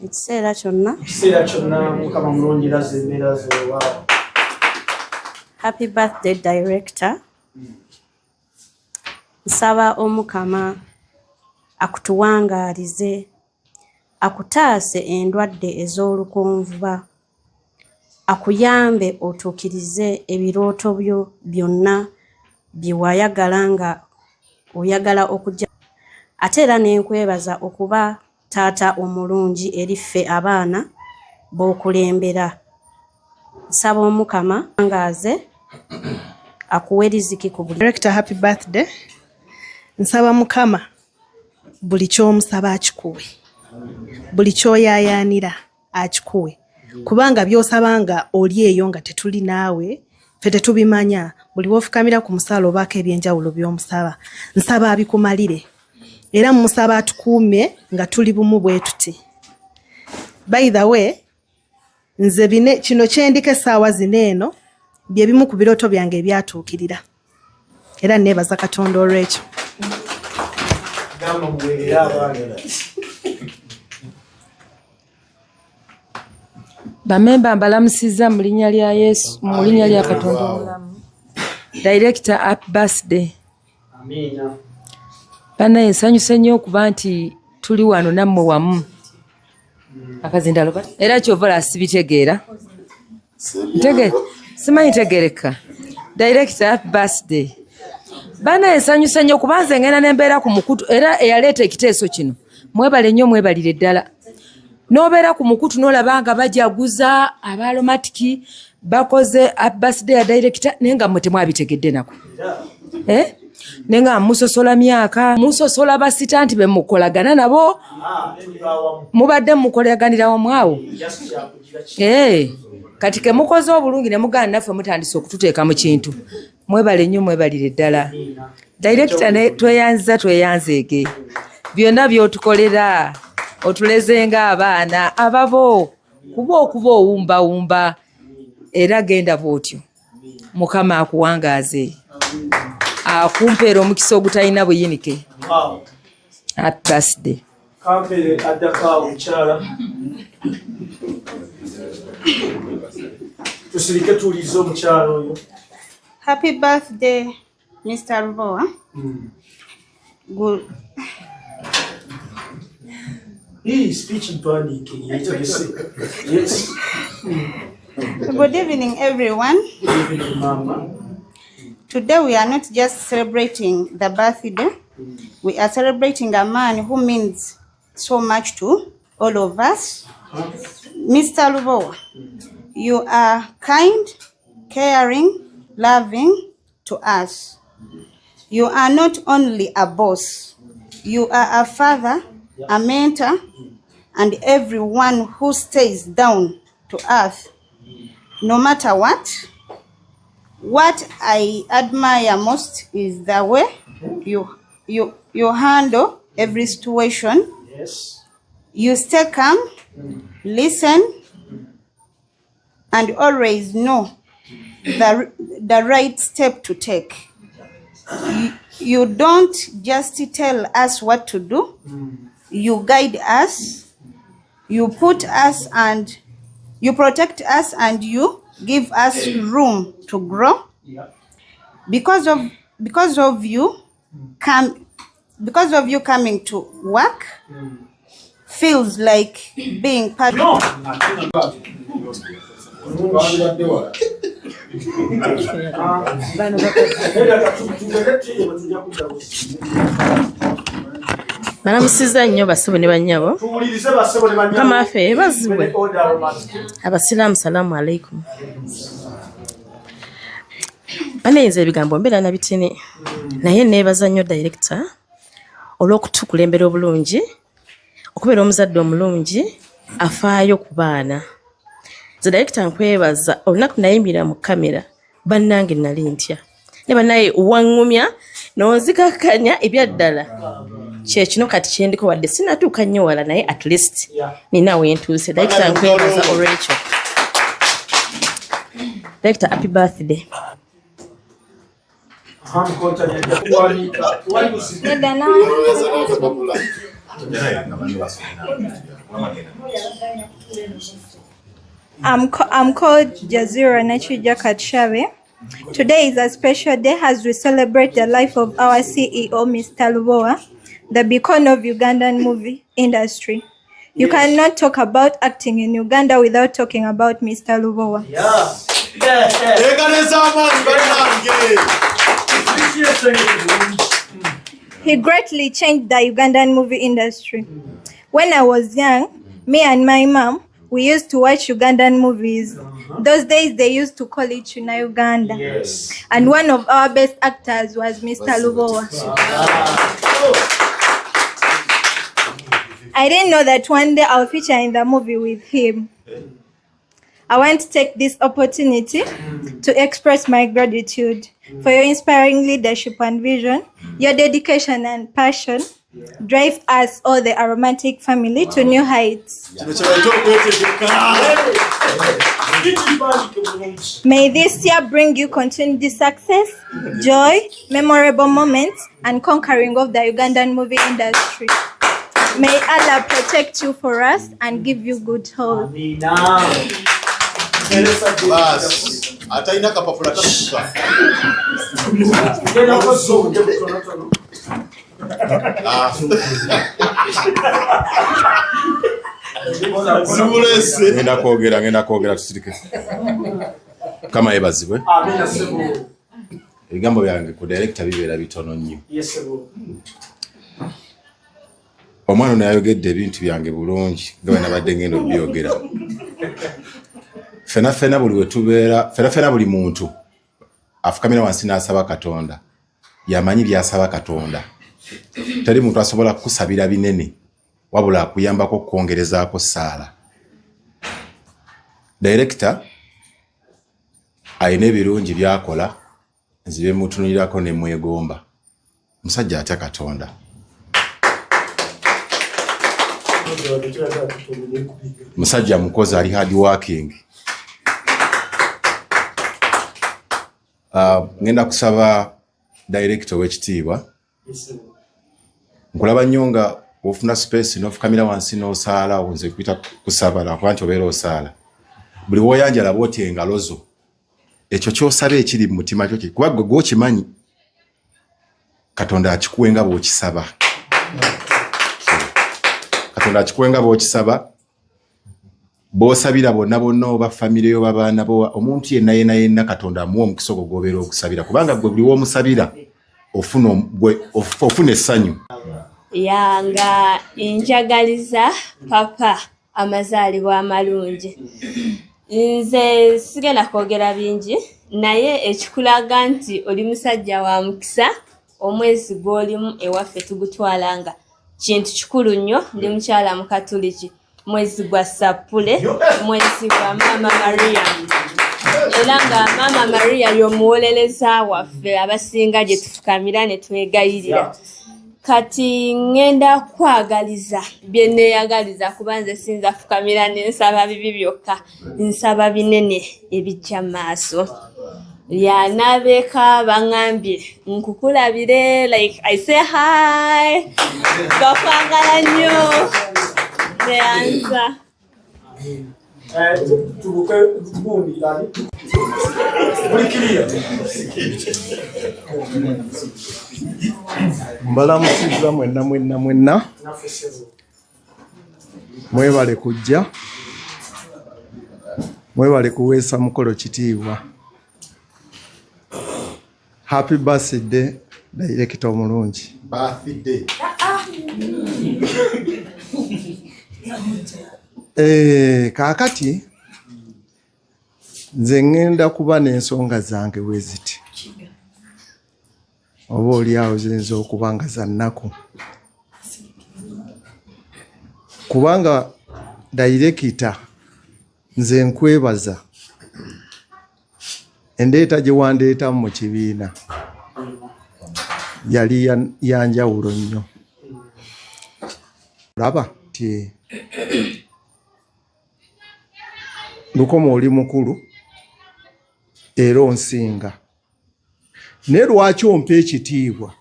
ekiseera kyonna Mukama mulungi laze embeera z'owa. Happy birthday director. Nsaba Omukama akutuwangaalize akutaase endwadde ez'olukonvuba akuyambe otuukirize ebirooto byo byonna bye wayagala nga oyagala okujja. Ate era nenkwebaza okuba taata omulungi eri ffe abaana b'okulembera. Nsaba Omukama angaaze akuwe riziki ku buli. Director, happy birthday. Nsaba Mukama buli ky'omusaba akikuwe. Buli ky'oyaayaanira akikuwe. kubanga byosabanga oli eyo nga tetuli naawe ffe tetubimanya buli wofukamira ku musaala obaako ebyenjawulo by'omusaba nsaba abikumalire era mumusaba atukuume nga tuli bumu bwe tuti. By the way, nze kino kyendika essaawa zino eno bye bimu ku birooto byange ebyatuukirira era neebaza Katonda olw'ekyo. Bamemba mbalamusiza mu linnya lya Yesu, mu linnya lya Katonda omulamu. Director, happy birthday. Amina. Banaye nsanyuse nnyo okuba nti tuli wano nammwe wamu. Akazindalo era kyovala sibitegeera. Simanyi tegereka. Director, happy birthday. Banaye nsanyuse nnyo okuba nze ngenda nembeera ku mukutu era eyaleeta ekiteeso kino. Mwebale nnyo mwebalire ddala. Nobeera ku mukutu n'olabanga bajaguza abalomatiki bakoze happy birthday ya director nenga mmwe temwabitegedde nako. Nenga musosola myaka musosola basita nti bemukolagana nabo mubadde mukolaganira omwawo. Kati ke mukoze obulungi ne mugana naffe mutandise okututeeka mu kintu. Mwebale nnyo mwebalire ddala. Director tweyanzeege byonna by'otukolera otulezenga abaana ababo kuba okuba owumbawumba era genda bwotyo Mukama akuwangaaze akumpeera omukisa ogutalina buyinike. Happy birthday. Kampere addako omukyala tusirike tuwulize omukyala oyo. Happy birthday, Mr. Lubowa. Good. Hii speech ntwandike yetegese. Yes. Good evening, everyone. Good evening, Mama. Today we are not just celebrating the birthday. We are celebrating a man who means so much to all of us. Mr. Lubowa, you are kind, caring, loving to us. You are not only a boss, you are a father, a mentor, and everyone who stays down to earth, no matter what. What I admire most is the way you handle every situation. Yes. You stay calm, listen, and always know the right step to take. You don't just tell us what to do. You guide us, you put us and you protect us, and you give us room to grow. Yeah. Because of you coming to work feels like being part Banamusiza nnyo basebo ne bannyabo. Mukama waffe yeebazibwe. Abasiraamu salaamu alaikum. Banayinza ebigambo mbeera na bitini. Naye neebaza nnyo director olw'okutukulembera obulungi, okubeera omuzadde omulungi afaayo ku baana. Nze director nkwebaza olunaku nayimbira mu kamera bannange nali ntya. Ne bannaye waŋŋumya n'onzikakkanya ebyaddala. Kyekino kati kyendiko wadde sinatuuka nnyo wala naye at least nina wentuuse. Director nkwebaza olw'ekyo. Director, happy birthday. I'm called Jazira Nachija Katshabe. Today is a special day as we celebrate the life of our CEO, Mr. Lubowa, the beacon of Ugandan movie industry. You cannot talk about acting in Uganda without talking about Mr. Lubowa. He greatly changed the Ugandan movie industry. When I was young, me and my mom, we used to watch Ugandan movies. Those days they used to call it Tuna Uganda. Yes. And one of our best actors was Mr. Lubowa. I didn't know that one day I'll feature in the movie with him. I want to take this opportunity to express my gratitude for your inspiring leadership and vision. Your dedication and passion drive us, all the Aromantic family, to new heights. May this year bring you continued success, joy, memorable moments, and conquering of the Ugandan movie industry. May Allah protect you for us and give you good health. Ataina kapafula kasuka. Ngenda kwogera tusirike. Kama ebazibwe. Ebigambo byange ku director bibeera bitono nnyo. Omwana ono yayogedde ebintu byange bulungi nga bwe nabadde ngenda obyogera. Fena buli wetubeera, fena buli muntu afukamira wansi n'asaba Katonda yamanyi byasaba Katonda. Teri muntu asobola kusabira binene wabula akuyambako kwongerezaako ssaala. Director ayina ebirungi byakola nzibe mutunulirako ne mwegomba. Musajja atya Katonda. Musajja mukozi ali hard working. Ngenda kusaba director w'ekitiibwa. Nkulaba nnyo nga ofuna space n'ofukamira wansi n'osaala onze kwita kusaba nakwanti obeera osaala. Buli woyanjala bw'oti engalo zo. Ekyo ky'osaba ekiri mu mutima kyo kuba gwe gw'okimanyi. Katonda akikuwe nga bw'okisaba. Katonda akikuwe nga bw'okisaba. Bosabira bonna oba family yo babaana bo omuntu yenna Katonda amuwa omukisa ogwobeera okusabira kubanga gwe buli w'omusabira ofuna essanyu. Yanga njagaliza papa amazaalibwa amalungi. Nze sigenda kwogera bingi naye ekikulaga nti oli musajja wa mukisa omwezi gw'olimu ewaffe tugutwalanga kintu kikulu nnyo. Ndi mukyala mu Katuliki. Mwezi gwa Sapule, mwezi gwa Mama Maria. Era nga Mama Maria y'omuwoleleza waffe abasinga gye tufukamira ne twegayirira. Kati ngenda kwagaliza bye neeyagaliza kuba nze sinza fukamira n'ensaba bibi byokka, nsaba binene ebijja maaso. Yanabeeka baŋŋambye nkukulabire, like I say hi, bakwagala nnyo. The answer. Mbalamusiza mwenna mwebale kujja, mwebale kuweesa mukolo kitiibwa. Happy birthday director omulungi. Birthday. Kaakati nze ngenda kuba n'ensonga zange weziti. Oba oliawo ziyinza okuba nga za nnaku. Kubanga dayirekita nze nkwebaza endeeta gye wandeetamu mu kibiina yali yanjawulo nnyo. Laba ti Lukoma oli mukulu era onsinga. Naye lwaki ompa ekitiibwa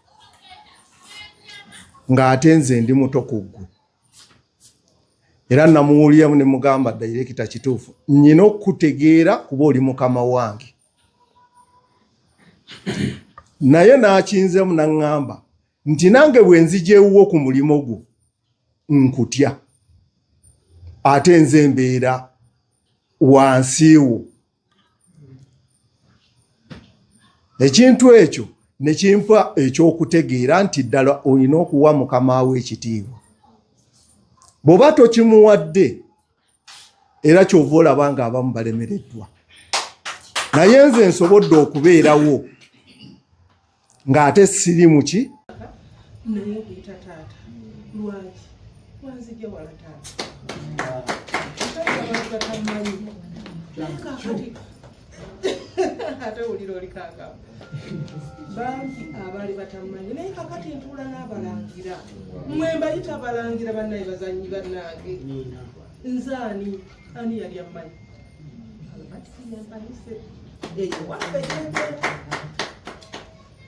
ng'ate nze ndi muto ku ggwe? Era namuwuliramu ne mugamba dayirekita kituufu. Nnyina okutegeera kuba oli mukama wange. Naye n'akinzemu n'aŋŋamba nti nange bwe nzigyewuwo ku mulimo gwo nkutya. Ate nze mbeera wansiiwo. Ekintu ekyo ne kimpa ekyokutegeera nti ddala olina okuwa mukama we ekitiibwa. Bw'oba tokimuwadde era ky'ova olaba ng'abamu balemereddwa. Naye nze nsobodde okubeerawo ng'ate siri mu ki? Naye okuyita taata lwaki wanzigye wala taata abantu batamanyi ate ulira oli kagamba bangi abaali batamanyi naye kakati ntuula n'abalangira mmwe mbayita abalangira bannaye bazanyi bannange nzaani ani yali ammanyi abatisiyampanise eyo waffe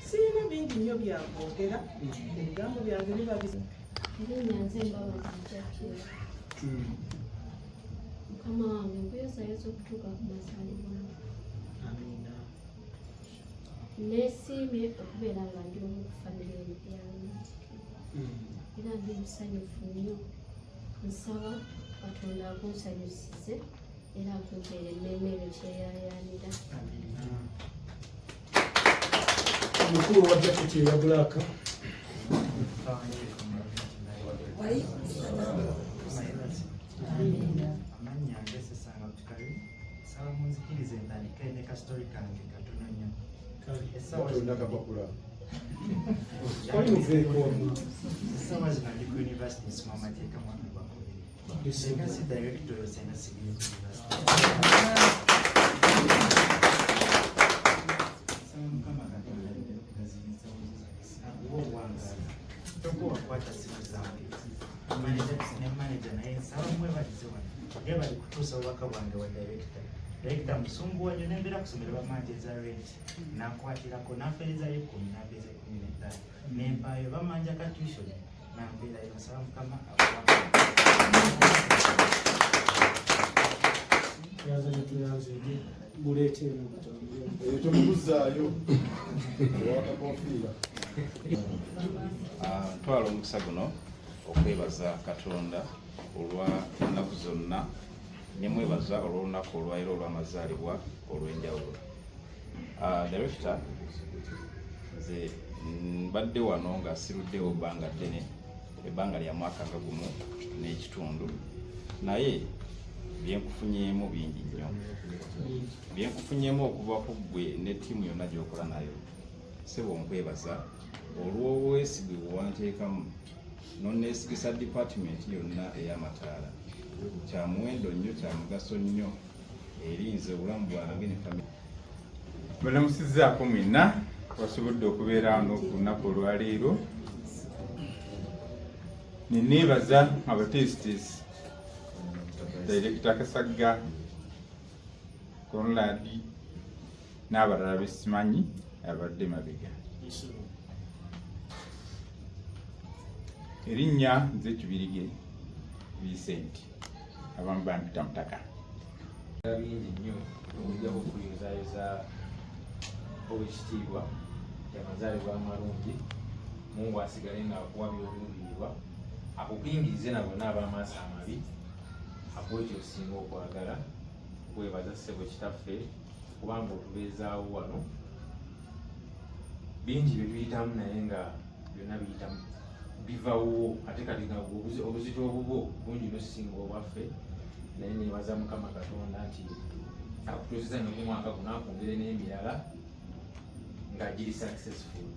sirina bingi nnyo byankwogera ebigambo byange biba mukama wange nkuyozayeza okutuuka ku mazaalibwa neesiimye okubeera nga ndi omu ku famire yange era ndi musanyufu nnyo nsaba katonda akunsanyusize era akumpeera emmeeme ebyo kyeyayaanira omukulu wa jaketi eya bulaaka amannya ange Sesanga Tukali saba munzikirize ntandike ne kastori kange katono nnyo esawa zino ndi ku university nsoma amateeka mwaka gwakubiri senga si director oyo senga sigiri ku university saba mukama katonda okugaziyiza akuwa obuwangaala tokuwakwata simu zange ne manager naye nsaba mwebalize wano ye bali kutuusa obubaka bwange wa director musungu wanyo nembeera kusomera bamanje eza rent nankwatirako nampeerezayo 10 nampeereza 15 nempaayo bamanja ka tuition nampeerayo nsaba mukama ntwala omukisa guno okwebaza katonda olwa ennaku zonna nemwebaza olw'olunaku olwayiro olw'amazaalibwa olw'enjawulo. Director nze mbadde wano nga siruddewo ebbanga ddene ebbanga lya mwaka nga gumu n'ekitundu naye byenkufunyeemu bingi nnyo byenkufunyeemu okuva ku ggwe ne ttiimu yonna gy'okola nayo sebo nkwebaza olw'obwesige bwewanteekamu n'onneesigisa dipaatimenti yonna ey'amataala kya muwendo nnyo kya mugaso nnyo eri nze obulamu bwange ne famire. Balamusizzaako mwenna wasobodde okubeera wano ku lunaku olwaleero neneebaza abatesitesi Director Kasagga Conrad n'abalala besimanyi abadde mabega. Erinnya nze Kibirige Vincent abamu bampita Mutaka. Bingi nnyo okujjako okuyozaayoza obwekitiibwa amazaalibwa amalungi Mungu asigale nga akuwabya oluubirirwa akukuyingirize nabo n'ab'amaaso amabi akwekyo osinga okwagala kwebaza ssebo kitaffe kubanga otubeezaawo wano bingi bye tuyitamu naye nga byonna biyitamu bivawo ate kati nga obuzito obubwo bungi nosinga obwaffe naye nebaza Mukama Katonda nti akutuusiza ne ku mwaka guno akwongere n'emirala nga giri successful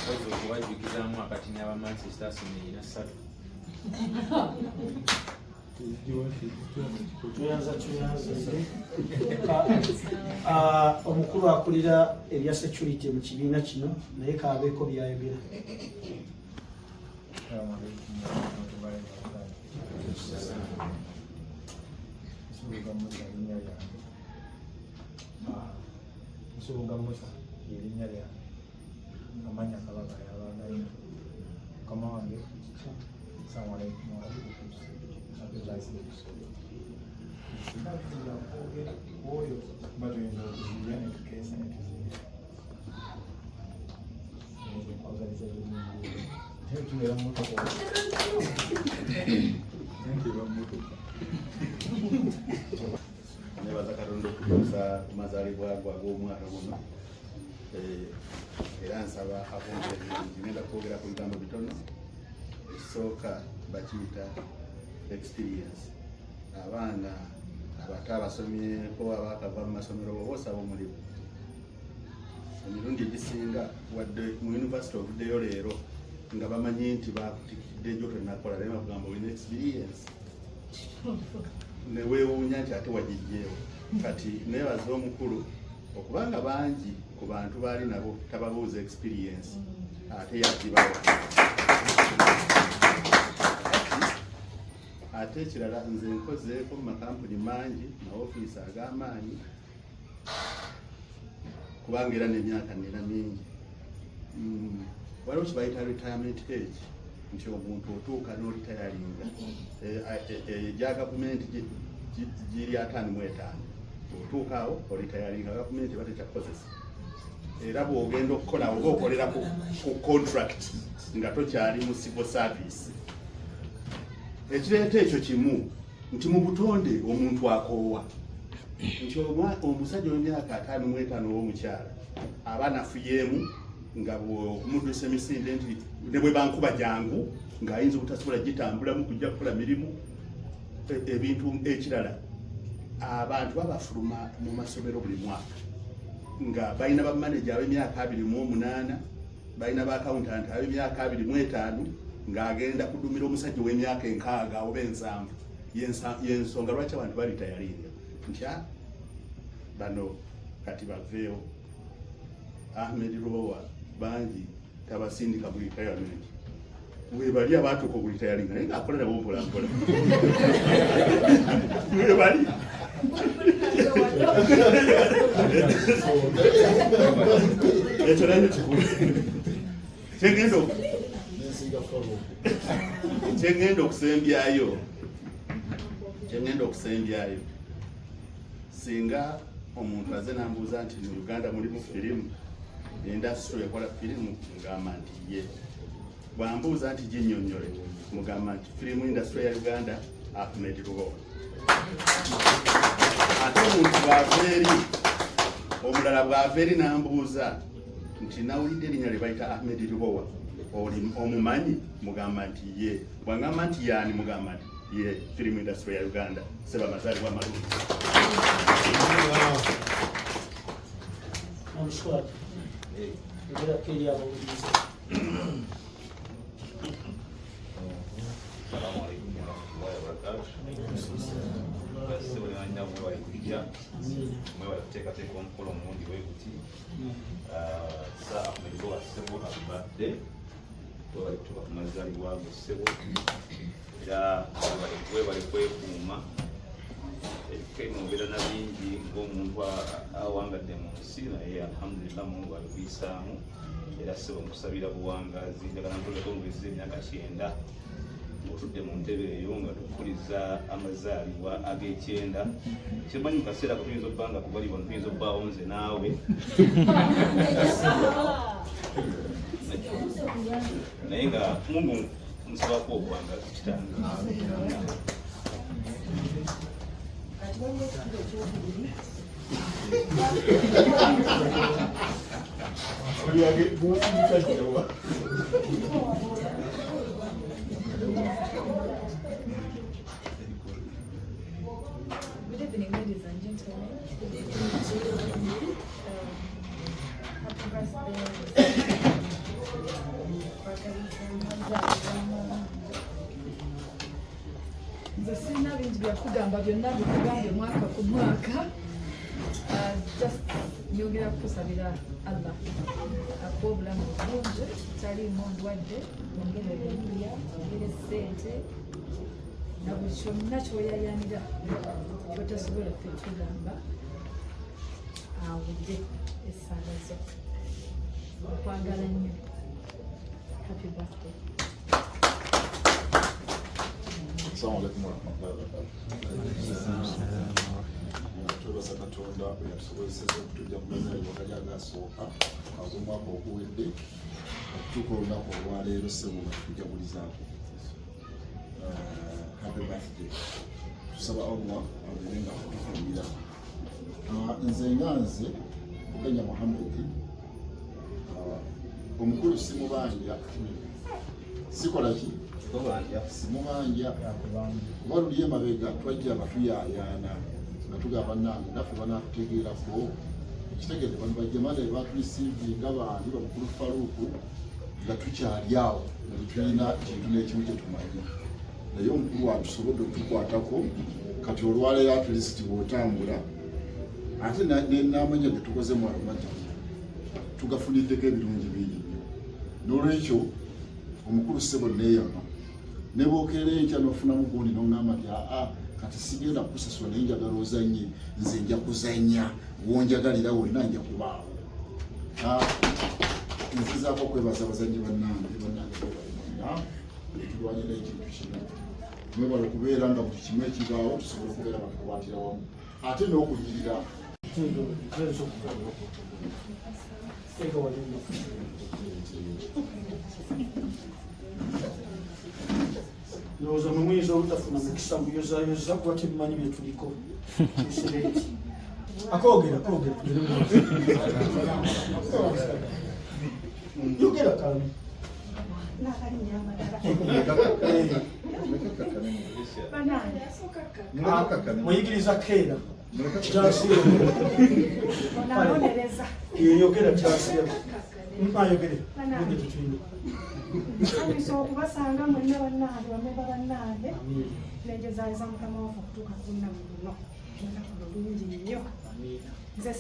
ozo okubajjukizaamu akati n'aba Manchester Arsenal 3 omukulu akulira ebya security mu kibiina kino naye kaabeeko byayogera. Nsonga Musa erinnya lyange amanya Kabaka yabangayo mukama wange salamu alaikum oyo kuba tuyinza okuziya netukeesa netuziyakwagaliza tubeera mumotoka nteba mumotoka nebaza Katonda okutuusa ku mazaalibwa ag'omwaka guno era nsaba ngenda kwogera ku bigambo bitono. Ekisooka bakiyita experience. Abaana abato abasomyeko abaakava mu masomero bwoba osaba omulimu emirundi egisinga wadde mu University ovuddeyo leero nga bamanyi nti bakutikidde gyo tonakola naye bakugamba olina experience ne weewuunya nti ate wagijjeewo. Kati neebaza omukulu okubanga bangi ku bantu baali nabo tababuuza experience ate yagibawo. Ate ekirala nze nkozeeko mu makampuni mangi maofiisi ag'amaanyi kubanga era n'emyaka nina mingi. Waliwo kibayita retirement age nti omuntu otuuka n'olitayalinga egya gavumenti giri 55 otuukaawo olitayalinga gavumenti eba tekyakukozesa era bw'ogenda okukola oba okolera ku contract nga tokyali mu civil service. Ekireeta ekyo kimu nti mu butonde omuntu akoowa nti omusajja w'emyaka 55 ow'omukyala aba anafuyeemu nga bw'okumuddusa emisinde nti ne bwe bankuba jangu ng'ayinza obutasobola gitambulamu kujja kukola mirimu ebintu. Ekirala abantu babafuluma mu masomero buli mwaka nga balina bamaneja ab'emyaka 28 balina baakawuntanti ab'emyaka 25 ng'agenda kudumira omusajja w'emyaka 6 oba 7. Yensonga lwaki abantu balitayalinga nti bano kati baveewo. Ahmed Lubowa bangi tabasindika mu retirement webali abatuuka ku retiring naye ng'akolera bo mpola mpola webali ekyo nayo kikulu kyengenda okusembyayo singa omuntu aze nambuuza nti mu Uganda mulimu firimu industry ekola firimu mugamba nti ye. Bwambuuza nti ginnyonnyole mugamba nti firimu industry ya Uganda Ahmed Lubowa. Ate omuntu bw'ava eri omulala bw'ava eri nambuuza nti nawulidde erinnya lye bayita Ahmed Lubowa omumanyi mugamba nti ye. Bw'angamba nti yaani mugamba nti ye firimu industry ya Uganda seba mazaalibwa amalungi. Teekateeka omukolo omulundi weeguti Ahmed Lubowa ssebo abadde webale kutuuka ku mazaalibwa go ssebo era webale kwekuuma ebikenobeera na bingi ng'omuntu awangadde mu nsi naye alhamdulillah Mungu alikuyisaamu era ssebo nkusabira buwangazi njagala ntoleko ngwezza emyaka 9 otudde mu ntebe eyo nga tukuliza amazaalibwa ag'ekyenda. Kimanyi mu kaseera ko tuyinza okuba nga kubali bano tuyinza okubbaawo nze naawe naye nga Mungu nsabako obuwangazi kitange. Good evening, ladies and gentlemen. Happy birthday. Nze sirina bingi byakugamba byonna bikugambe mwaka ku mwaka. Just nyongera kukusabira Allah akuwa obulamu bulungi taliimu ndwadde yongere ebyokulya yongere ssente na buli kyonna kyoyayanira kyotasobola ffe tugamba awudde essaaga zo. Okwagala nnyo. Happy birthday. Assalamu alaikum warahmatullahi wabarakatuh. Twebaza Katonda yatusobozeseza okutujja mu mazaalibwa gali agasooka ag'omwaka oguwedde okutuuka olunaku olwaleero ssebo batukujagulizaako. Happy birthday. Tusaba Allah abeere nga akutufumbira. Nze nga nze Bugenya Muhammad omukulu simubanja sikola ki simubanja kuba luli emabega twajja batuyaayaana nga tugamba nange naffe banatutegeerako ekitegede bano bajjamala ebatulisiivinga bandi bamukulu Faruku nga tukyali awo nga tulina kintu n'ekimu kye tumanyi naye omukulu watusobodde okutukwatako kati olwaleero at least bw'otambula ate n'amanya ge tukoze mu aromatic tugafuniddeko ebirungi bingi nnyo n'olwekyo omukulu ssebo neeyama ne bw'okeera enkya n'ofunamu gundi n'oŋŋamba nti kati sigenda kukusasula naye njagala ozanye nze nja kuzanya wonjagalira wonna nja kubaawo nzizaako okwebaza abazanyi bannange tulwanyira ekintu kino mwebala okubeera nga buli kimu ekibaawo tusobola okubeera batukwatira wamu ate n'okunyirira ndowooza mwe muyinza obutafuna mukisa mbuyozayoza kuba temumanyi bye tuliko akogera yogera kami muyigiriza keera yogera kyasiya ayogere nsanyusa okubasanga mwenna bannange bamemba bannange nenjezayeza mukama waffe okutuuka kunnamu luno ennaku bulungi nnyo nze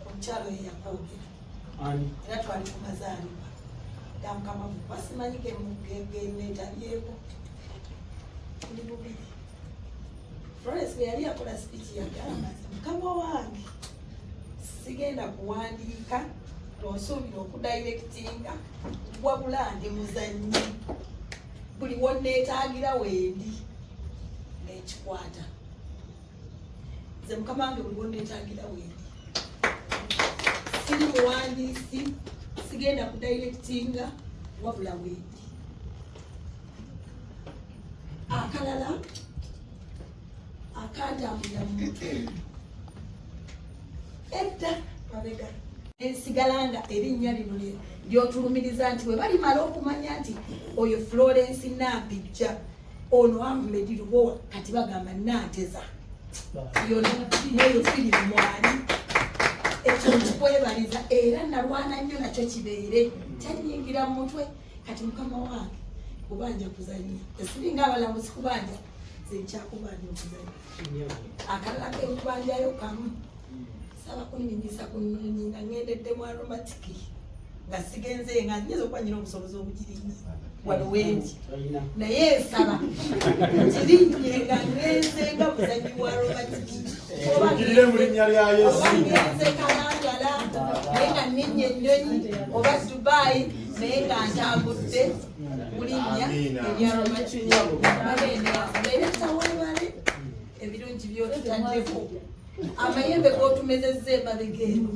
omukyalo yeyakwogera era twali ku mazaalibwa gamukamavu basimanyike mugeneetabyeko tuli bubiri Florence bwe yali yakola sipiiki yagamba nti mukama wange sigenda kuwandiika tonsuubira okudirectinga wabula ndi muzannyi buli wonneetaagira wendi nekikwata nze mukama wange buli wonneetaagira wendi siri muwandiisi sigenda kudirectinga wabula wendi akalala akantambulira mu mutwe edda mabega ensigala nga erinnya lino lyotulumiriza nti we balimala okumanya nti oyo Florence Nabijja ono Ahmed Lubowa kati bagamba Nanteza yoneyo firimu mwali ekyo kikwebaliza era nalwana nnyo nakyo kibeere kyanyingira mu mutwe kati mukama wange kubanja kuzannya esiringa abalamuzi kubanja zekyakubanja okuzannya akalala kenkubanjayo kamu saba kunnyingisa kunnyinga ngendedde mu aromatiki nga sigenze nga nyinza okuba nyina obusobozi obugirinnye wano wendi naye nsaba nkirinnye nga ngenze nga muzanyi wa aromatiki ogirire mu linnya lya Yesu oba ngenze Kalangala naye nga nninnya ennyonyi oba Dubai naye nga ntambudde mu linnya erya aromatiki naye tawebale ebirungi byotutaddeko amayembe gotumezezza emabega eno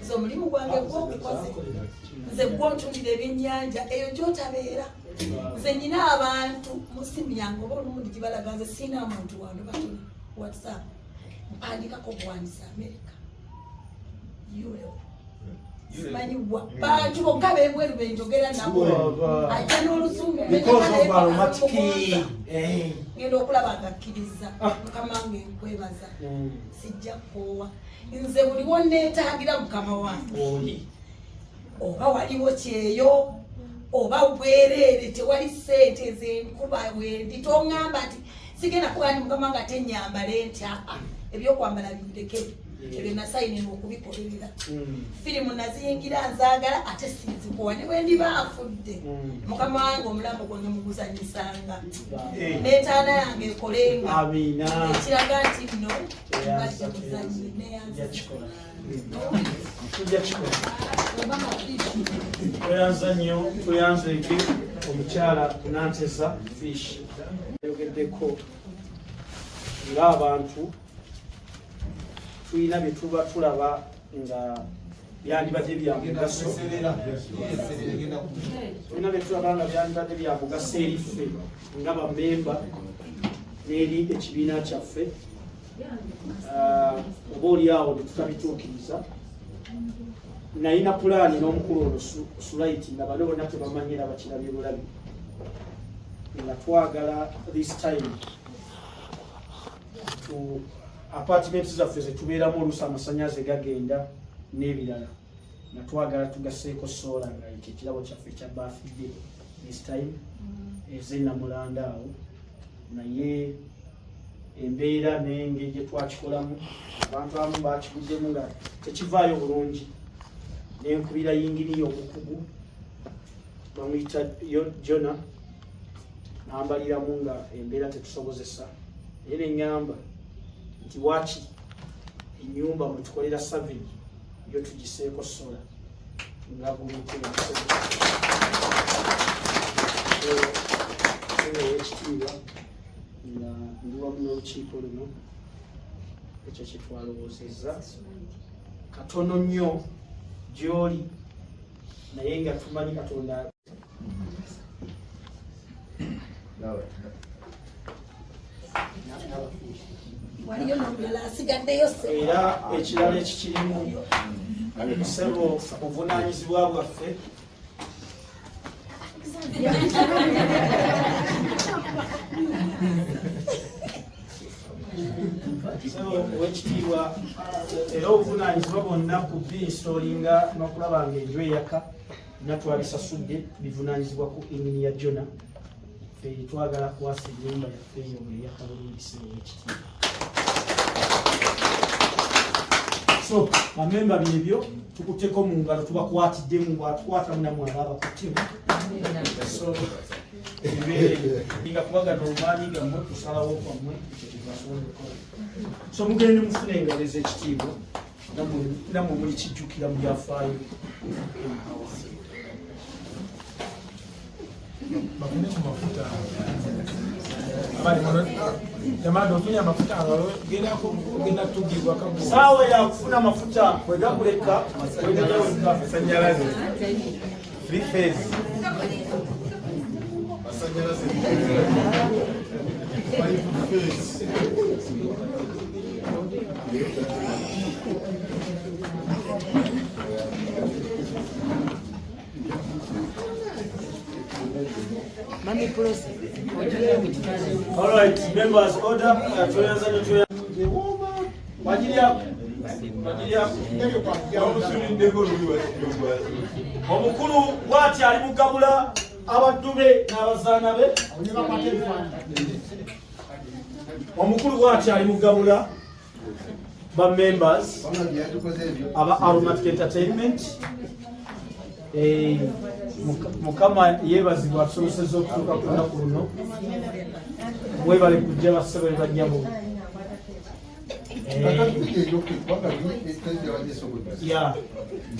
nze omulimu gwange gwogukoze nze gwontulira ebyennyanja eyo gyotabeera nze nyina abantu musimu yange oba olumundi gibalaga nze siina muntu wano batoni whatsapp mpandikako buwandiisa America Europe simanyiwa bantu bokka bebweru benjogera nabo ajja n'oluzungu ngenda okulaba nga akkiriza mukama wange nkwebaza sijja kukoowa nze buli wonneetaagira mukama wange oba waliwo kyeyo oba bwereere tewali ssente zenkuba wendi toŋŋamba nti sigenda kuba nti mukama wange ate nnyambale ntya ebyokwambala bindekere ebyo nasayinira okubikolerera firimu naziyingira nzaagala ate sinzikuwa ne bwe ndiba afudde mukama wange omulambo gwange muguzanyisanga neetaana yange ekolenga ekiraga nti nno bajja muzanyi neyanzikikola tweyanza nnyo tweyanzeeke omukyala Nanteza Fish ayogeddeko ng'abantu tulina bye tuba tulaba nga byandibadde bya mugaso tulina bye tulaba nga byandibadde bya mugaso eri ffe nga bammemba n'eri ekibiina kyaffe oba oli awo ne tutabituukiriza nayina pulaani n'omukulu ono Sulaiti nga bano bonna tebamanyira bakirabye bulabi nga twagala this time apartments zaffe zetubeeramu oluusi amasannyalaze gagenda n'ebirala nga twagala tugaseeko sola nga ekyo ekirabo kyaffe kya birthday this time ezenamulanda awo naye embeera n'engeri gye twakikolamu abantu abamu bakiguddemu nga tekivaayo bulungi. Nenkubira yinginiya omukugu bamuyita Jona nambaliramu nga embeera tetusobozesa, naye neŋŋamba nti waaki ennyumba mwe tukolera savage yo tugiseeko sola nga owekitiibwa nga ndi wamu n'olukiiko luno. Ekyo kye twalowoozezza katono nnyo gy'oli naye nga tumanyi Katonda era ekirala ekikirimu ssebo obuvunaanyizibwa bwaffe owekitiibwa era obuvunaanyizibwa bwonna ku biinstolinga n'okulaba nga enju eyaka natwabisasudde bivunaanyizibwa ku inginiya Jona. Ffe twagala kwasa ennyumba yaffe eyo ng'eyaka bulungi sinowekitiibwa. So bamemba byebyo tukuteko mu ngalo tubakwatiddemu bwatukwatamu namwe abaabakutimu so nga kubagana obumaanyi gammwe kusalawo kwammwe ekyo kyebasobola okukola. So mugende mufuna engalo ez'ekitiibwa nammwe muli kijjukira mu byafaayo. bafune ku mafuta jamani ofunye amafuta genda kutugibwa saawa yakufuna amafuta bwegakuleka masanyalaze free phase All right, members, order. Omukulu bw'ati ali mugabula abaddu be n'abazaana be. Omukulu bw'ati ali mugabula ba members aba Aromatic Entertainment. Mukama yeebazibwa atusobozesezza okutuuka ku lunaku luno. Mwebale kujja bassebe banyabo.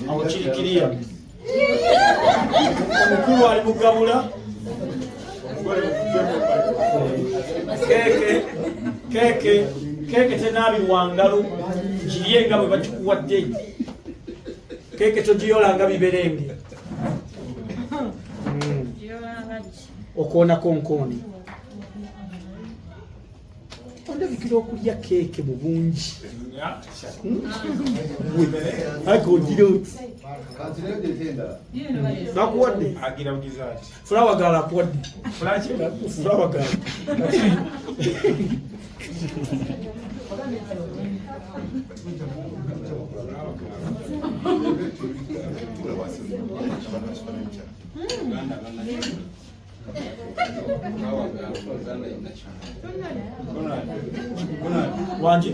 Awo kirikiriya omukulu ali mugabula keeke tenaabirwa ngalo girye nga bwe bakikuwadde. Keeke togiyolanga biberenge okoonako nkooni. Ondabikira okulya keeke mu bungi ariko ogira oti bakuwadde fulawa gaala akuwadde fulawa gaala wangi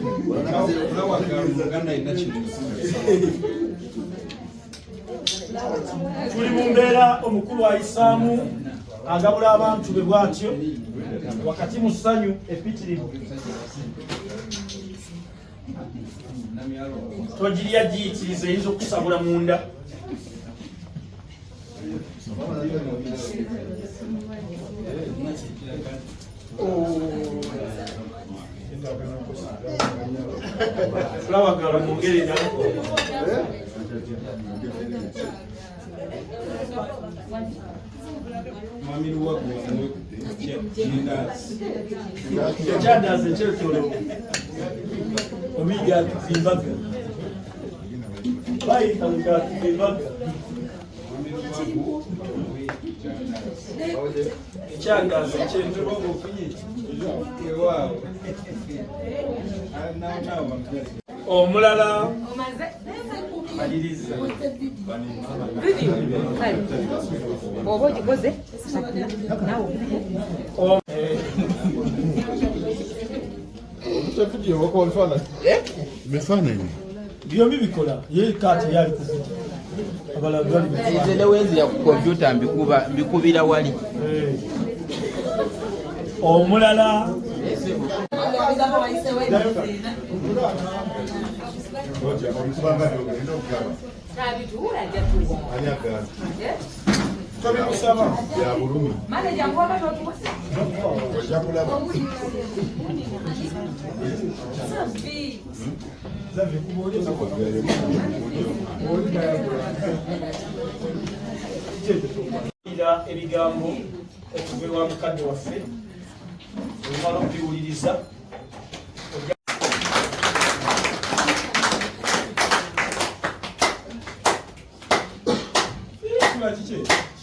tuli mu mbeera omukulu ayisaamu agabula abantu be bwatyo wakati mu ssanyu epitirivu. Togirya giyitiriza eyinza okusabula munda. Fulawa gala mwongere nako. Mami luwa kumwe Chandaze chekyo. Omiga zimbaga. Bai tanka zimbaga. Chandaze chekyo ofinyi. Wow. Omulala maliriza oba ogikoze nawe Bifaananyi. Byombi bikola. Ye kati yali kuvuga. Abala bali bifaananyi. Nze ne wenzira ku kompyuta mbikubira wali. Omulala ebigambo okuva ewa mukadde waffe omala okubiwuliriza kiki